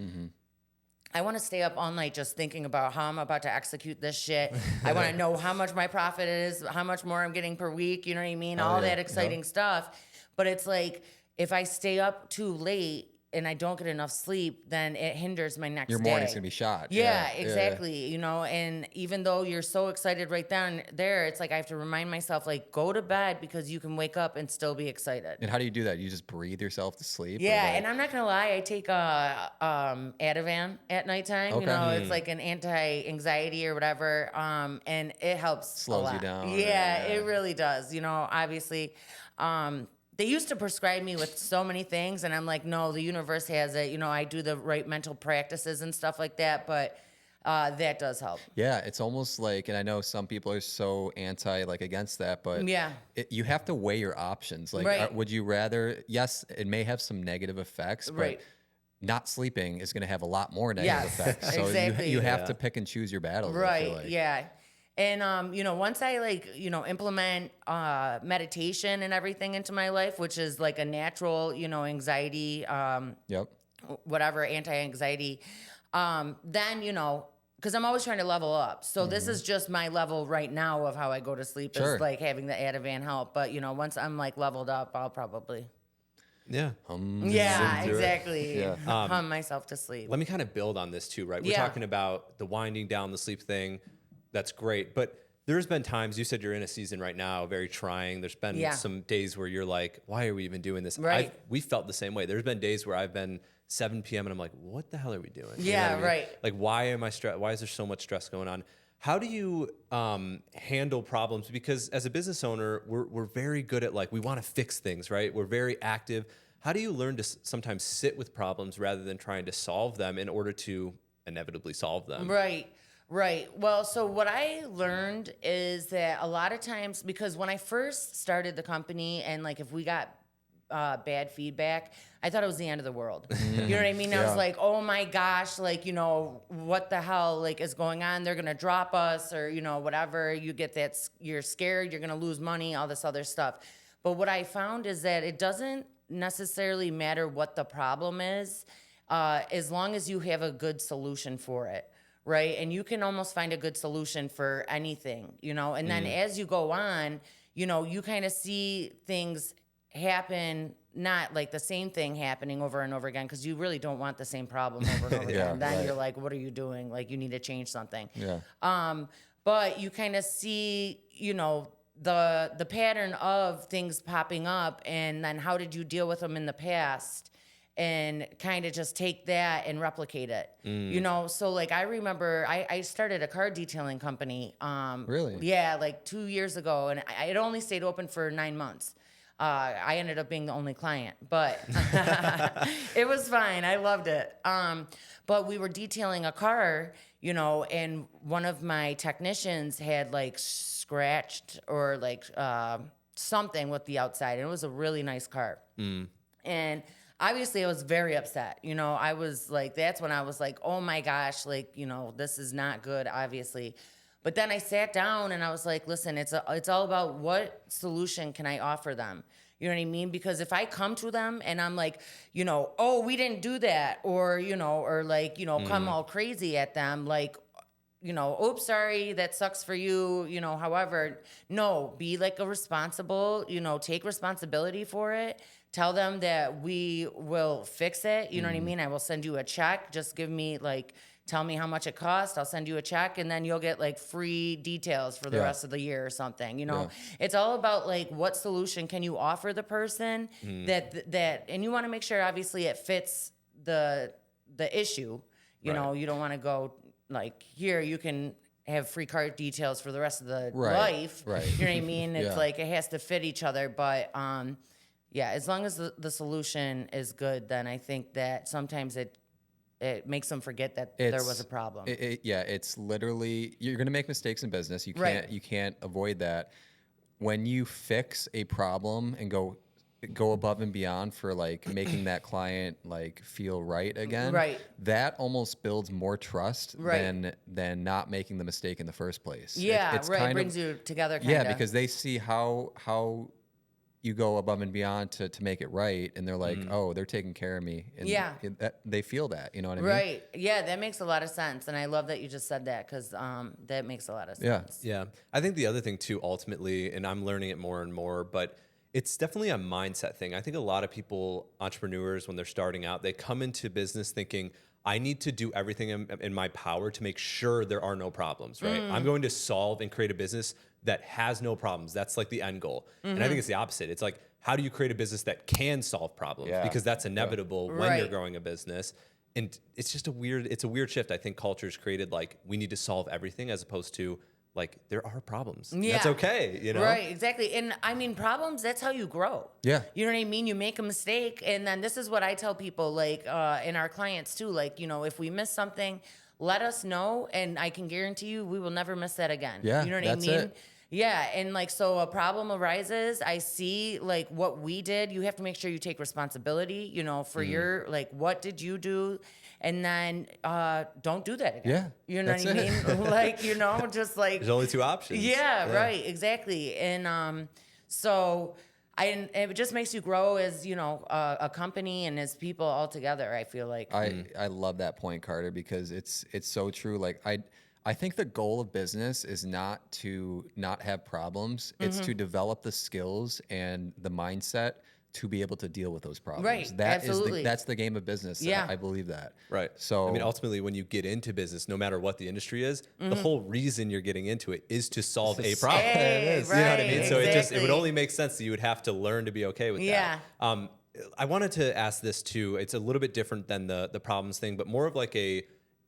I want to stay up all night just thinking about how I'm about to execute this shit. I want to know how much my profit is, how much more I'm getting per week. You know what I mean? All that exciting stuff. But it's like, if I stay up too late and I don't get enough sleep, then it hinders my next day. Your morning's gonna be shot. Yeah, exactly. You know, and even though you're so excited right down there, it's like I have to remind myself, like, go to bed, because you can wake up and still be excited. And how do you do that? You just breathe yourself to sleep? Yeah, and I'm not gonna lie, I take Ativan at nighttime. Okay. You know, it's like an anti-anxiety or whatever, and it helps. Slows you down. Yeah, it really does. You know, obviously. They used to prescribe me with so many things, and I'm like, no, the universe has it. You know, I do the right mental practices and stuff like that, but that does help. Yeah, it's almost like, and I know some people are so against that, but you have to weigh your options. Like, would you rather, yes, it may have some negative effects, but not sleeping is going to have a lot more negative effects. So exactly. you have to pick and choose your battles. Right, I feel like. yeah. And, once I implement meditation and everything into my life, which is like a natural, anxiety, Yep. whatever, anti-anxiety, then, because I'm always trying to level up. So this is just my level right now of how I go to sleep Sure. is like having the Ativan help. But, once I'm like leveled up, I'll probably. Yeah. Yeah, Zoom through it. exactly. Yeah. Hum myself to sleep. Let me kind of build on this too, right? We're Yeah. talking about the winding down the sleep thing. That's great. But there's been times, you said you're in a season right now, very trying. There's been some days where you're like, why are we even doing this? Right. We felt the same way. There's been days where I've been 7 p.m. and I'm like, what the hell are we doing? You know Yeah, what I mean? right. Like, why am I stressed? Why is there so much stress going on? How do you handle problems? Because as a business owner, we're very good at we want to fix things, right? We're very active. How do you learn to sometimes sit with problems rather than trying to solve them in order to inevitably solve them? Right. Well, so what I learned is that a lot of times, because when I first started the company and if we got bad feedback, I thought it was the end of the world. You know what I mean? I was like, oh my gosh, what the hell is going on? They're going to drop us or, whatever. You get that, you're scared, you're going to lose money, all this other stuff. But what I found is that it doesn't necessarily matter what the problem is, as long as you have a good solution for it. Right. And you can almost find a good solution for anything, and then as you go on, you kind of see things happen, not like the same thing happening over and over again, because you really don't want the same problem over and over again. Then you're like, what are you doing? You need to change something. Yeah. But you kind of see, the pattern of things popping up, and then how did you deal with them in the past? And kind of just take that and replicate it, So I remember I started a car detailing company. Really? Yeah, 2 years ago, and it only stayed open for 9 months. I ended up being the only client, but it was fine. I loved it. But we were detailing a car, and one of my technicians had scratched or something with the outside, and it was a really nice car. And obviously I was very upset. I was that's when I was like, oh my gosh, this is not good, obviously. But then I sat down and I was like, listen, it's all about what solution can I offer them? You know what I mean? Because if I come to them and I'm like, oh, we didn't do that, or, come all crazy at them, oops, sorry, that sucks for you, however, no, be a responsible, take responsibility for it. Tell them that we will fix it. You know what I mean? I will send you a check. Just give me tell me how much it costs. I'll send you a check, and then you'll get free details for the rest of the year or something. It's all about what solution can you offer the person that, and you want to make sure obviously it fits the issue. You know, you don't want to go here you can have free car details for the rest of the life. Right. You know what I mean? It's it has to fit each other, but yeah, as long as the solution is good, then I think that sometimes it makes them forget that there was a problem. It's literally, you're going to make mistakes in business. You can't avoid that. When you fix a problem and go above and beyond for making that client feel right again, that almost builds more trust than not making the mistake in the first place. It brings you together kind of. Yeah, because they see how you go above and beyond to make it right, and they're like, oh, they're taking care of me. And they feel that, you know what I mean? Right. Yeah, that makes a lot of sense. And I love that you just said that, because that makes a lot of sense. Yeah. I think the other thing too, ultimately, and I'm learning it more and more, but it's definitely a mindset thing. I think a lot of people, entrepreneurs, when they're starting out, they come into business thinking, I need to do everything in my power to make sure there are no problems, right? I'm going to solve and create a business that has no problems. That's the end goal. And I think it's the opposite. It's how do you create a business that can solve problems? Because that's inevitable when you're growing a business. And it's just a weird shift. I think culture's created we need to solve everything, as opposed to there are problems. Yeah. That's okay, Right, exactly. And I mean, problems, that's how you grow. Yeah. You know what I mean? You make a mistake, and then this is what I tell people, in our clients too, if we miss something, let us know, and I can guarantee you we will never miss that again. Yeah, You know what I that's mean? it. Yeah, and like so a problem arises, I see like what we did, you have to make sure you take responsibility, you know, for your like what did you do? And then don't do that again. Yeah, You know that's what I it. mean? Like, you know, just like There's only 2 options. yeah, right, exactly. And so it just makes you grow as, you know, a company and as people all together, I feel like. I love that point, Carter, because it's so true. Like I think the goal of business is not to not have problems. It's to develop the skills and the mindset to be able to deal with those problems. Right, That absolutely. that's the game of business. Yeah. I believe that. Right. So I mean, ultimately, when you get into business, no matter what the industry is, the whole reason you're getting into it is to solve a problem. Hey, You know what I right, mean? So it would exactly. only make sense that you would have to learn to be okay with Yeah. that. I wanted to ask this too. It's a little bit different than the problems thing, but more of like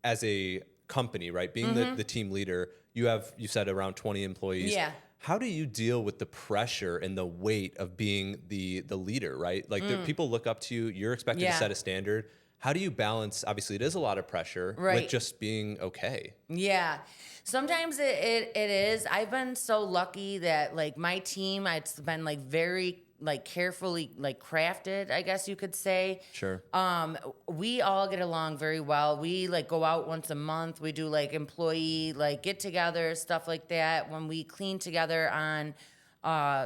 as a company, right? Being the team leader, you said around 20 employees. Yeah. How do you deal with the pressure and the weight of being the leader, right? Like the people look up to you, you're expected to Yeah. set a standard. How do you balance, obviously it is a lot of pressure with Right. just being okay? Yeah. Sometimes it is. I've been so lucky that like my team, it's been like very like carefully like crafted, I guess you could say. Sure. We all get along very well. We like go out once a month. We do like employee like get together, stuff like that. When we clean together on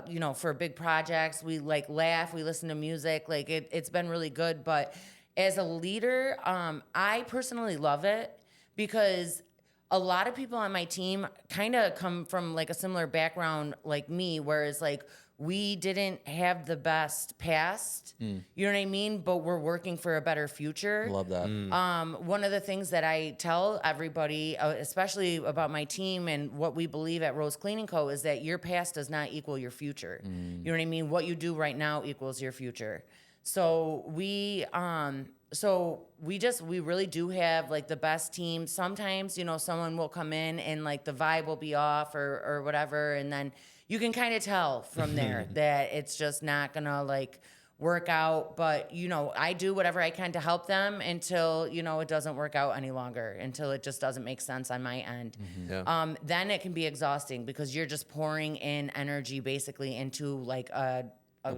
you know, for big projects, we like laugh, we listen to music. Like it's been really good. But as a leader, I personally love it because a lot of people on my team kind of come from like a similar background like me, whereas like we didn't have the best past, you know what I mean? But we're working for a better future. love that. One of the things that I tell everybody, especially about my team and what we believe at Rose Cleaning Co., is that your past does not equal your future. You know what I mean? What you do right now equals your future. So we really do have like the best team. Sometimes, you know, someone will come in and like the vibe will be off or whatever, and then you can kind of tell from there that it's just not gonna like work out. But, you know, I do whatever I can to help them until, you know, it doesn't work out any longer, until it just doesn't make sense on my end. Yeah. Then it can be exhausting because you're just pouring in energy basically into like a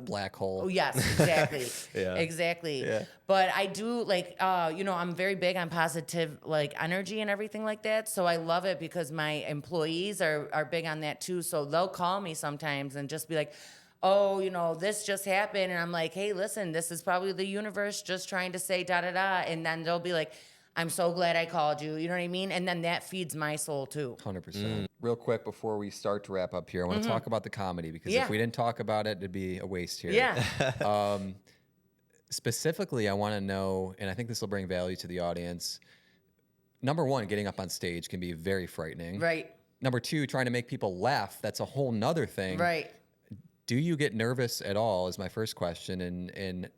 Black hole. Oh, yes, exactly. Yeah. Exactly. Yeah. But I do like, you know, I'm very big on positive like energy and everything like that. So I love it because my employees are big on that too. So they'll call me sometimes and just be like, oh, you know, this just happened. And I'm like, hey, listen, this is probably the universe just trying to say da da da. And then they'll be like, I'm so glad I called you. You know what I mean? And then that feeds my soul too. 100%. Real quick before we start to wrap up here, I want to talk about the comedy because Yeah. if we didn't talk about it, it'd be a waste here. Yeah. Specifically, I want to know, and I think this will bring value to the audience. Number one, getting up on stage can be very frightening. Right. Number two, trying to make people laugh. That's a whole nother thing. Right. Do you get nervous at all is my first question. And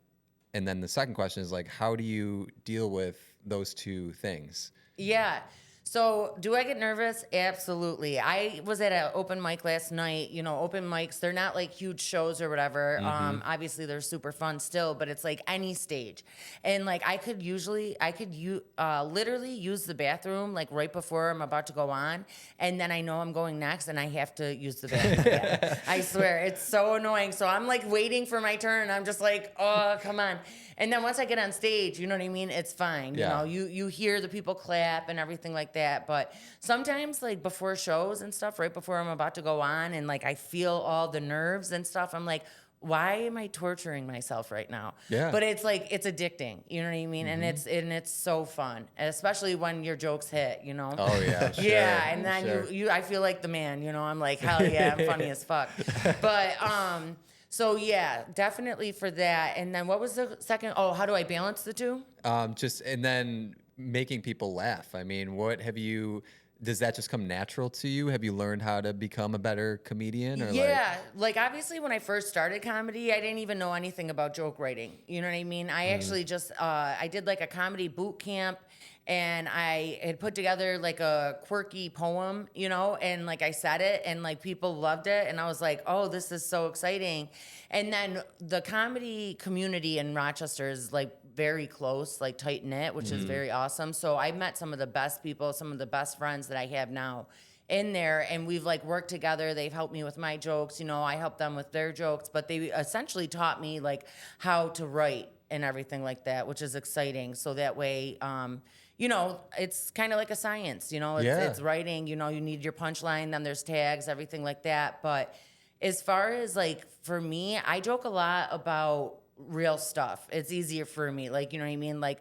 then the second question is like, how do you deal with those two things? Yeah. So do I get nervous? Absolutely. I was at an open mic last night. You know, open mics, they're not like huge shows or whatever. Obviously they're super fun still, but it's like any stage. And like I could literally use the bathroom like right before I'm about to go on. And then I know I'm going next and I have to use the bathroom again. I swear, it's so annoying. So I'm like waiting for my turn. I'm just like, oh, come on. And then once I get on stage, you know what I mean? It's fine. Yeah. You know, you hear the people clap and everything like that. But sometimes like before shows and stuff, right before I'm about to go on and like I feel all the nerves and stuff, I'm like, why am I torturing myself right now? Yeah. But it's like, it's addicting. You know what I mean? And it's so fun, especially when your jokes hit, you know? Oh, yeah. Sure, Yeah. And then sure. I feel like the man, you know, I'm like, hell yeah, I'm funny as fuck. But, so yeah, definitely for that. And then what was the second? Oh, how do I balance the two? And then making people laugh. I mean, does that just come natural to you? Have you learned how to become a better comedian? Or Yeah, like obviously when I first started comedy, I didn't even know anything about joke writing. You know what I mean? I actually just, I did like a comedy boot camp and I had put together like a quirky poem, you know, and like I said it and like people loved it. And I was like, oh, this is so exciting. And then the comedy community in Rochester is like very close, like tight knit, which is very awesome. So I met some of the best people, some of the best friends that I have now in there, and we've like worked together. They've helped me with my jokes, you know, I help them with their jokes, but they essentially taught me like how to write and everything like that, which is exciting. So that way, you know, it's kind of like a science, you know, it's writing, you know, you need your punchline, then there's tags, everything like that. But as far as like, for me, I joke a lot about real stuff. It's easier for me. Like, you know what I mean? Like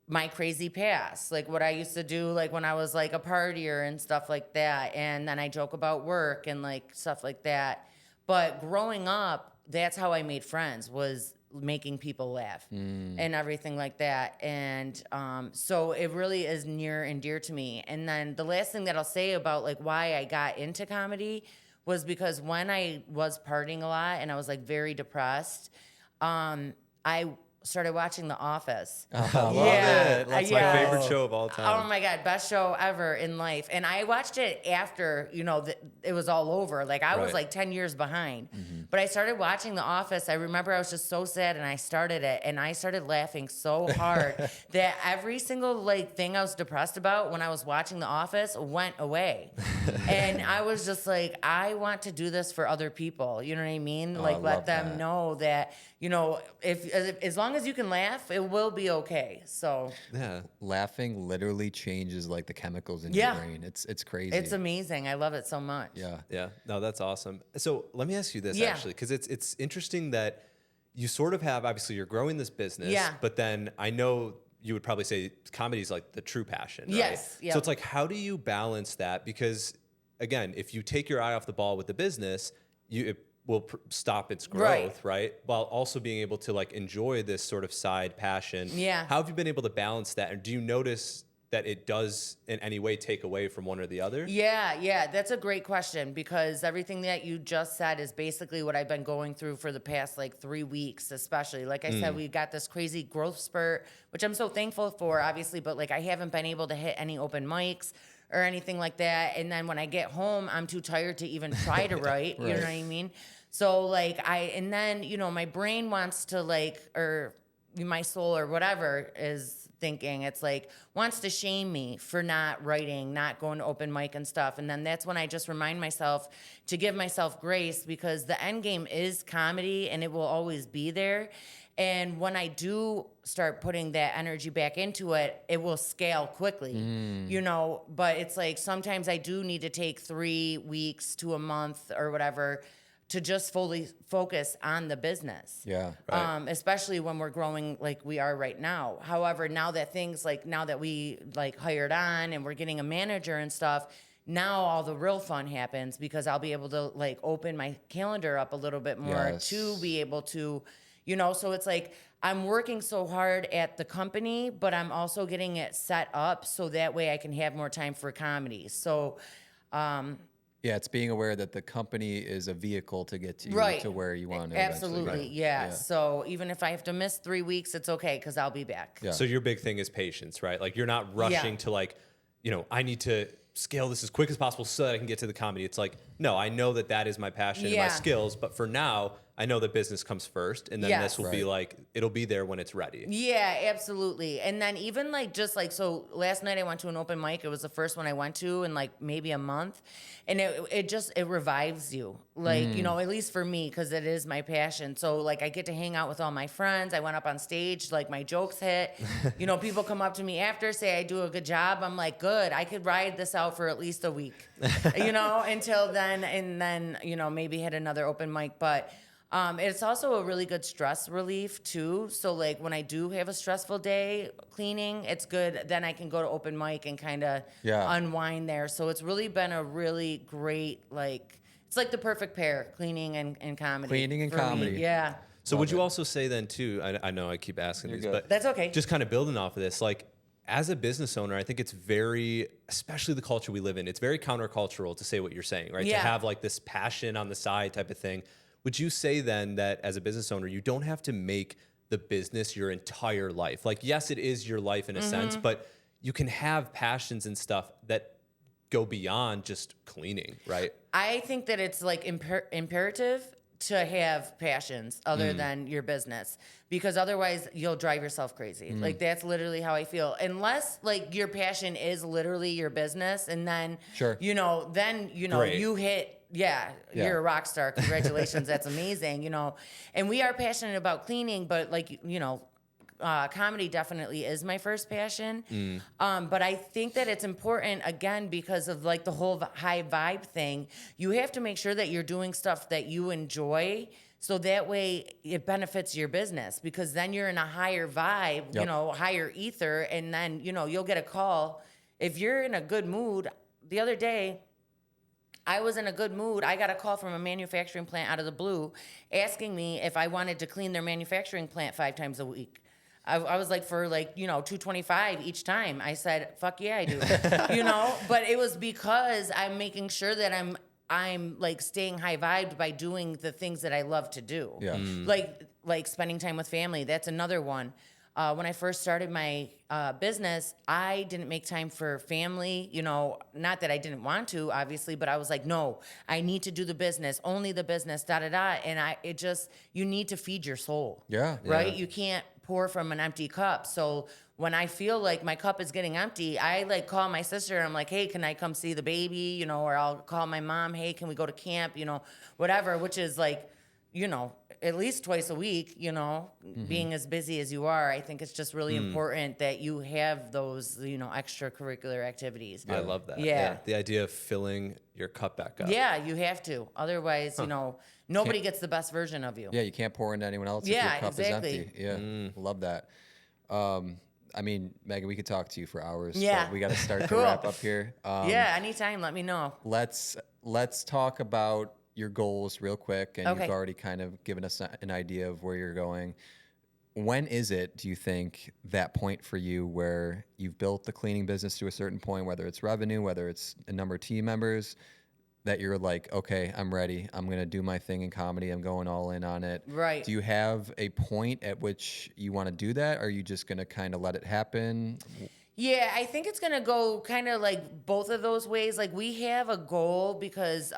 my crazy past, like what I used to do, like when I was like a partier and stuff like that. And then I joke about work and like stuff like that. But growing up, that's how I made friends, was making people laugh and everything like that. And so it really is near and dear to me. And then the last thing that I'll say about like why I got into comedy was because when I was partying a lot and I was like very depressed, I started watching The Office. I love it. That's my favorite show of all time. Oh my God, best show ever in life. And I watched it after, you know, it was all over. Like I was like 10 years behind. But I started watching The Office. I remember I was just so sad and I started it and I started laughing so hard that every single like thing I was depressed about when I was watching The Office went away. And I was just like, I want to do this for other people. You know what I mean? Like let them know that, you know, if as long as you can laugh, it will be okay. So laughing literally changes like the chemicals in your brain. It's crazy. It's amazing. I love it so much. Yeah. No, that's awesome. So let me ask you this actually, because it's interesting that you sort of have, obviously you're growing this business, but then I know you would probably say comedy is like the true passion, right? Yes. Yep. So it's like, how do you balance that? Because again, if you take your eye off the ball with the business, it will stop its growth, right? While also being able to like enjoy this sort of side passion. Yeah. How have you been able to balance that? And do you notice that it does in any way take away from one or the other? Yeah, that's a great question, because everything that you just said is basically what I've been going through for the past like 3 weeks, especially. Like I said, we got this crazy growth spurt, which I'm so thankful for, obviously, but like I haven't been able to hit any open mics or anything like that. And then when I get home, I'm too tired to even try to write, you know what I mean? So like and then, you know, my brain wants to like, or my soul or whatever is thinking, it's like wants to shame me for not writing, not going to open mic and stuff. And then that's when I just remind myself to give myself grace, because the end game is comedy and it will always be there. And when I do start putting that energy back into it, it will scale quickly, you know, but it's like sometimes I do need to take 3 weeks to a month or whatever to just fully focus on the business. Yeah. Especially when we're growing like we are right now. However, now that we like hired on and we're getting a manager and stuff, now all the real fun happens, because I'll be able to like open my calendar up a little bit more to be able to, you know, so it's like I'm working so hard at the company, but I'm also getting it set up so that way I can have more time for comedy. So, yeah, it's being aware that the company is a vehicle to get to to where you want to. Absolutely, yeah. So even if I have to miss 3 weeks, it's okay, because I'll be back. So your big thing is patience, right? Like you're not rushing to like, you know, I need to scale this as quick as possible so that I can get to the comedy. It's like, no, I know that is my passion and my skills, but for now, I know that business comes first, and then this will be like, it'll be there when it's ready. Yeah, absolutely. And then even like, just like, so last night I went to an open mic. It was the first one I went to in like maybe a month. And it revives you. Like, you know, at least for me, because it is my passion. So like I get to hang out with all my friends. I went up on stage, like my jokes hit. You know, people come up to me after, say I do a good job. I'm like, good. I could ride this out for at least a week, you know, until then. And then, you know, maybe hit another open mic. But it's also a really good stress relief too. So like when I do have a stressful day cleaning, it's good. Then I can go to open mic and kind of unwind there. So it's really been a really great, like, it's like the perfect pair, cleaning and comedy. Cleaning and comedy. Me. Yeah. So would you also say then too, I know I keep asking these, but that's okay. Just kind of building off of this, like as a business owner, I think it's very, especially the culture we live in, it's very countercultural to say what you're saying, right? Yeah. To have like this passion on the side type of thing. Would you say then that as a business owner, you don't have to make the business your entire life? Like, yes, it is your life in a sense, but you can have passions and stuff that go beyond just cleaning, right? I think that it's like imperative to have passions other than your business, because otherwise you'll drive yourself crazy. Like that's literally how I feel. Unless like your passion is literally your business, and then Sure. then Great. you hit you're a rock star. Congratulations, that's amazing. And we are passionate about cleaning, but like comedy definitely is my first passion. But I think that it's important, again, because of like the whole high vibe thing. You have to make sure that you're doing stuff that you enjoy, so that way it benefits your business, because then you're in a higher vibe, higher ether, and then, you'll get a call. If you're in a good mood, the other day, I was in a good mood. I got a call from a manufacturing plant out of the blue asking me if I wanted to clean their manufacturing plant 5 times a week. I was like, for like, $225 each time. I said, fuck yeah, I do. But it was because I'm making sure that I'm like staying high vibed by doing the things that I love to do. Yeah. Like spending time with family. That's another one. When I first started my business, I didn't make time for family, not that I didn't want to, obviously, but I was like, no, I need to do the business, only the business, And you need to feed your soul. Yeah. Right? You can't pour from an empty cup. So when I feel like my cup is getting empty, I like call my sister and I'm like, hey, can I come see the baby? Or I'll call my mom, hey, can we go to camp? Whatever, which is like, at least twice a week, being as busy as you are. I think it's just really important that you have those, extracurricular activities. I love that. Yeah. The idea of filling your cup back up. Yeah, you have to. Otherwise, nobody gets the best version of you. Yeah, you can't pour into anyone else if Yeah, your cup exactly. is empty. Yeah, love that. I mean, Megan, we could talk to you for hours. Yeah. But we got to start Cool. to wrap up here. Yeah, anytime, let me know. Let's talk about your goals real quick, and Okay. you've already kind of given us an idea of where you're going. When is it, do you think, that point for you where you've built the cleaning business to a certain point, whether it's revenue, whether it's a number of team members, that you're like, okay, I'm ready. I'm going to do my thing in comedy. I'm going all in on it. Right. Do you have a point at which you want to do that? Or are you just going to kind of let it happen? Yeah, I think it's going to go kind of like both of those ways. Like we have a goal because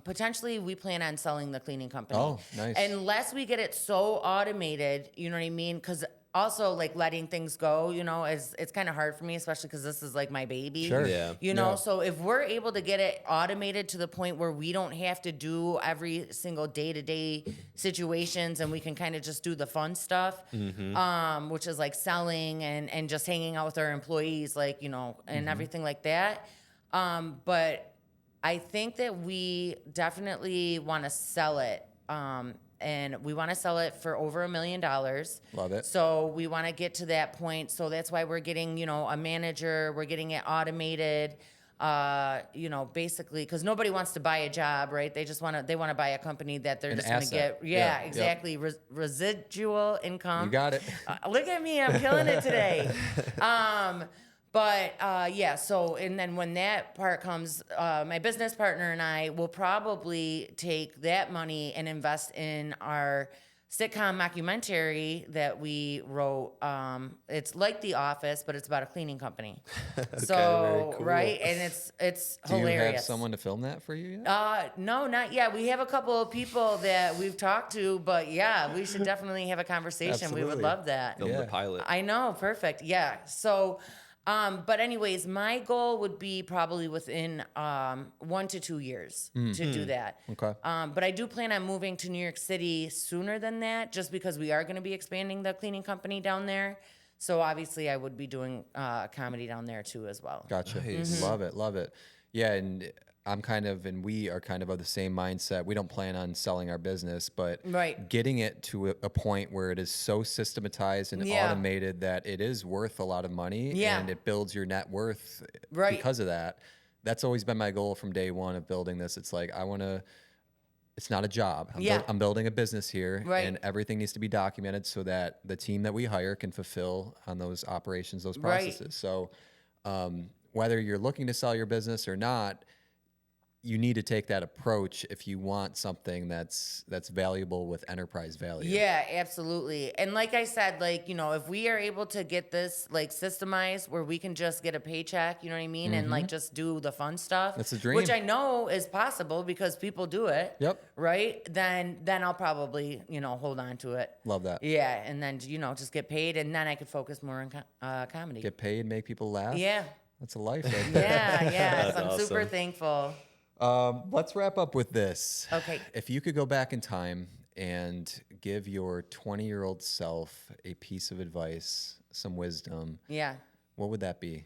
potentially we plan on selling the cleaning company. Oh, nice. Unless we get it so automated, you know what I mean? Because also like letting things go, it's kind of hard for me, especially because this is like my baby. Sure. Yeah. Yeah. So if we're able to get it automated to the point where we don't have to do every single day-to-day situations, and we can kind of just do the fun stuff, which is like selling and just hanging out with our employees, like, and everything like that. But I think that we definitely want to sell it. And we want to sell it for over $1 million. Love it. So we want to get to that point. So that's why we're getting, a manager. We're getting it automated. Basically, because nobody wants to buy a job, right? They want to buy a company that they're just going to get. Yeah, exactly. Yep. Residual income. You got it. Look at me, I'm killing it today. So, and then when that part comes, my business partner and I will probably take that money and invest in our sitcom mockumentary that we wrote. It's like The Office, but it's about a cleaning company. Okay, So, very cool. right? And it's Do you hilarious. have someone to film that for you yet? No, not yet. We have a couple of people that we've talked to, but yeah, we should definitely have a conversation. We would Absolutely. love that. Film Yeah. the pilot. I know, perfect. Yeah. So, but anyways, my goal would be probably within 1 to 2 years to do that. Okay. But I do plan on moving to New York City sooner than that, just because we are going to be expanding the cleaning company down there. So obviously, I would be doing comedy down there too as well. Gotcha. Nice. Love it. Yeah, and we are kind of the same mindset. We don't plan on selling our business, but Right. getting it to a point where it is so systematized and Yeah. automated that it is worth a lot of money, Yeah. and it builds your net worth Right. because of that. That's always been my goal from day one of building this. It's like, it's not a job. I'm building a business here, Right. and everything needs to be documented so that the team that we hire can fulfill on those operations, those Right. processes. So whether you're looking to sell your business or not, you need to take that approach if you want something that's valuable with enterprise value. Yeah, absolutely. And like I said, like, you know, if we are able to get this like systemized where we can just get a paycheck, you know what I mean? And like just do the fun stuff. That's a dream. Which I know is possible because people do it. Yep. Right? Then I'll probably, you know, hold on to it. Love that. Yeah. And then, you know, just get paid and then I could focus more on comedy. Get paid, make people laugh. Yeah. That's a life right there. Yeah. That's I'm super awesome. thankful. Let's wrap up with this. Okay. If you could go back in time and give your 20-year-old self a piece of advice, some wisdom, Yeah. what would that be?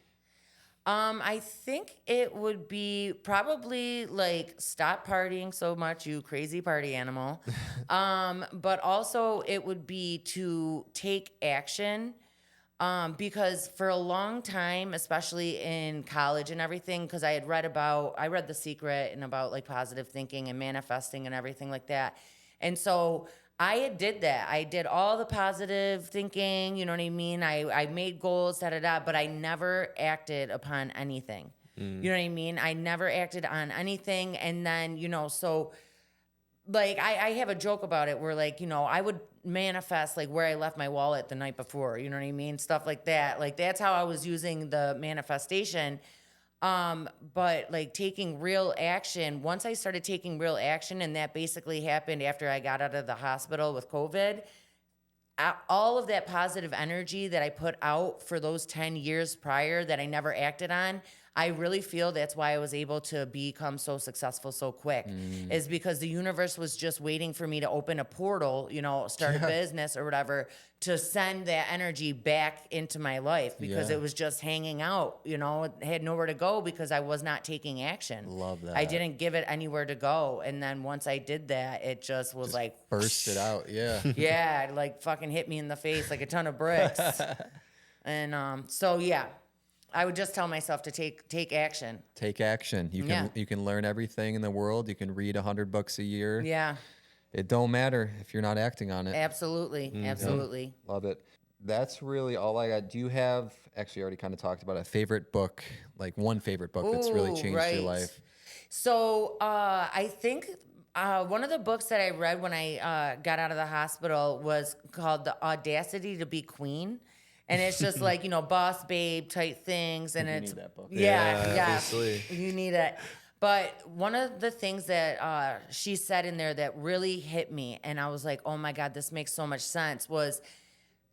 I think it would be probably like stop partying so much, you crazy party animal. But also it would be to take action. Because for a long time, especially in college and everything, because I read The Secret and about like positive thinking and manifesting and everything like that. And so I did that. I did all the positive thinking, you know what I mean? I made goals, but I never acted upon anything. You know what I mean? I never acted on anything. And then, you know, so like I have a joke about it where like, you know, I would manifest like where I left my wallet the night before, you know what I mean? Stuff like that. Like that's how I was using the manifestation. But like taking real action, once I started taking real action, and that basically happened after I got out of the hospital with COVID, all of that positive energy that I put out for those 10 years prior that I never acted on, I really feel that's why I was able to become so successful so quick, is because the universe was just waiting for me to open a portal, you know, start a business or whatever, to send that energy back into my life because it was just hanging out, you know, it had nowhere to go because I was not taking action. Love that. I didn't give it anywhere to go. And then once I did that, it just was like, Burst it out. Yeah. yeah, it like fucking hit me in the face like a ton of bricks. And so yeah, I would just tell myself to take action. Take action. You can learn everything in the world. You can read 100 books a year. Yeah, It don't matter if you're not acting on it. absolutely, absolutely. Love it. That's really all I got. Do you have, actually I already kind of talked about a favorite book, like one favorite book that's really Ooh, changed your life? So I think one of the books that I read when I got out of the hospital was called The Audacity to Be Queen. And it's just like, you know, boss babe type things. And it's, need that book. yeah, obviously. you need it. But one of the things that she said in there that really hit me, and I was like, oh my God, this makes so much sense, was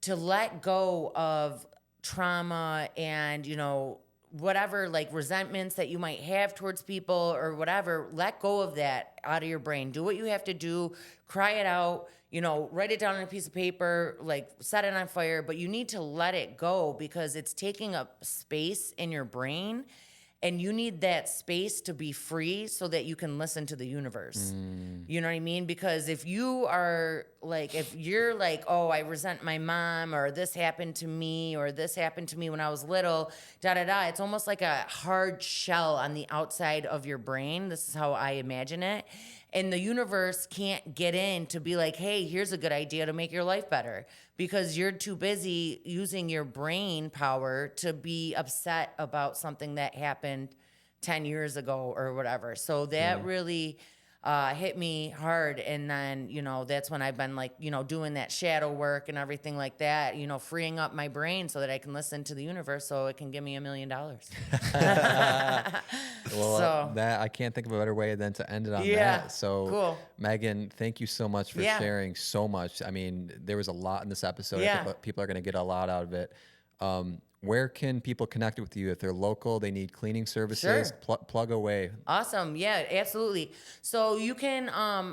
to let go of trauma and, you know, whatever like resentments that you might have towards people or whatever, let go of that out of your brain. Do what you have to do, cry it out, you know, write it down on a piece of paper, like set it on fire, but you need to let it go because it's taking up space in your brain. And you need that space to be free so that you can listen to the universe. You know what I mean? Because if you're like, oh, I resent my mom, or this happened to me, or this happened to me when I was little, it's almost like a hard shell on the outside of your brain. This is how I imagine it. And the universe can't get in to be like, hey, here's a good idea to make your life better, because you're too busy using your brain power to be upset about something that happened 10 years ago or whatever. So that really hit me hard. And then, you know, that's when I've been like, you know, doing that shadow work and everything like that, you know, freeing up my brain so that I can listen to the universe so it can give me $1 million. Well, So- that I can't think of a better way than to end it on Yeah, that. So, cool. Megan, thank you so much for Yeah. sharing so much. I mean, there was a lot in this episode. I Yeah. think people are going to get a lot out of it. Where can people connect with you if they're local? They need cleaning services. Sure. Plug away. Awesome. Yeah, absolutely. So you can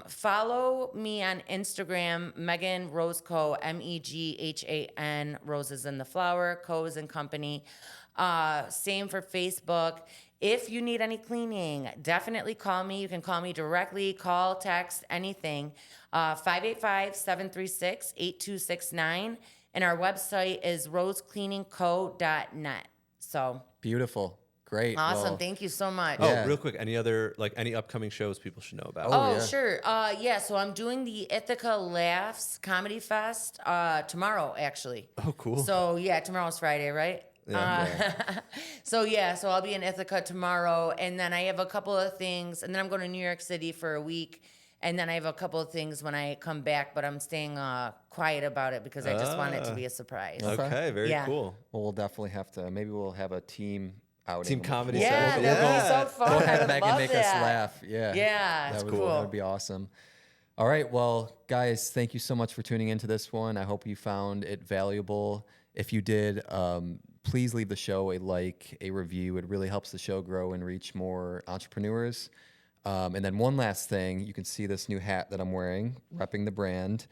follow me on Instagram, Meghan Rose Co, Meghan, Roses in the Flower, Co is in company. Same for Facebook. If you need any cleaning, definitely call me. You can call me directly, call, text, anything. 585-736-8269. And our website is rosecleaningco.net. So Beautiful. Great. awesome. Well, Thank you so much. Oh, Yeah. real quick, any upcoming shows people should know about? Oh, yeah. sure. Yeah, so I'm doing the Ithaca Laughs Comedy Fest tomorrow, actually. Oh, cool. So, yeah, tomorrow's Friday, right? So I'll be in Ithaca tomorrow, and then I have a couple of things, and then I'm going to New York City for a week, and then I have a couple of things when I come back, but I'm staying quiet about it because I just want it to be a surprise. Okay, very cool. Well, we'll definitely have to. Maybe we'll have a team outing. Team comedy. Yeah, session. that would be so fun. We'll I have would Megan love make that. us laugh. Yeah. Yeah, That would, cool. that would be awesome. All right. Well, guys, thank you so much for tuning into this one. I hope you found it valuable. If you did, please leave the show a like, a review. It really helps the show grow and reach more entrepreneurs. And then one last thing, you can see this new hat that I'm wearing, repping the brand.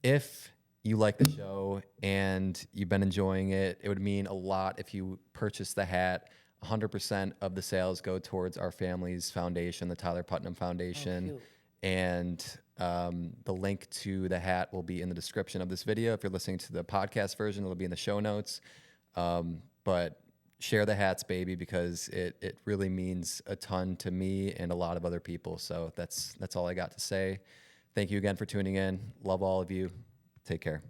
If you like the show and you've been enjoying it, it would mean a lot if you purchase the hat. 100% of the sales go towards our family's foundation, the Tyler Putnam Foundation. And the link to the hat will be in the description of this video. If you're listening to the podcast version, it'll be in the show notes. But share the hats, baby, because it really means a ton to me and a lot of other people. So that's all I got to say. Thank you again for tuning in. Love all of you. Take care.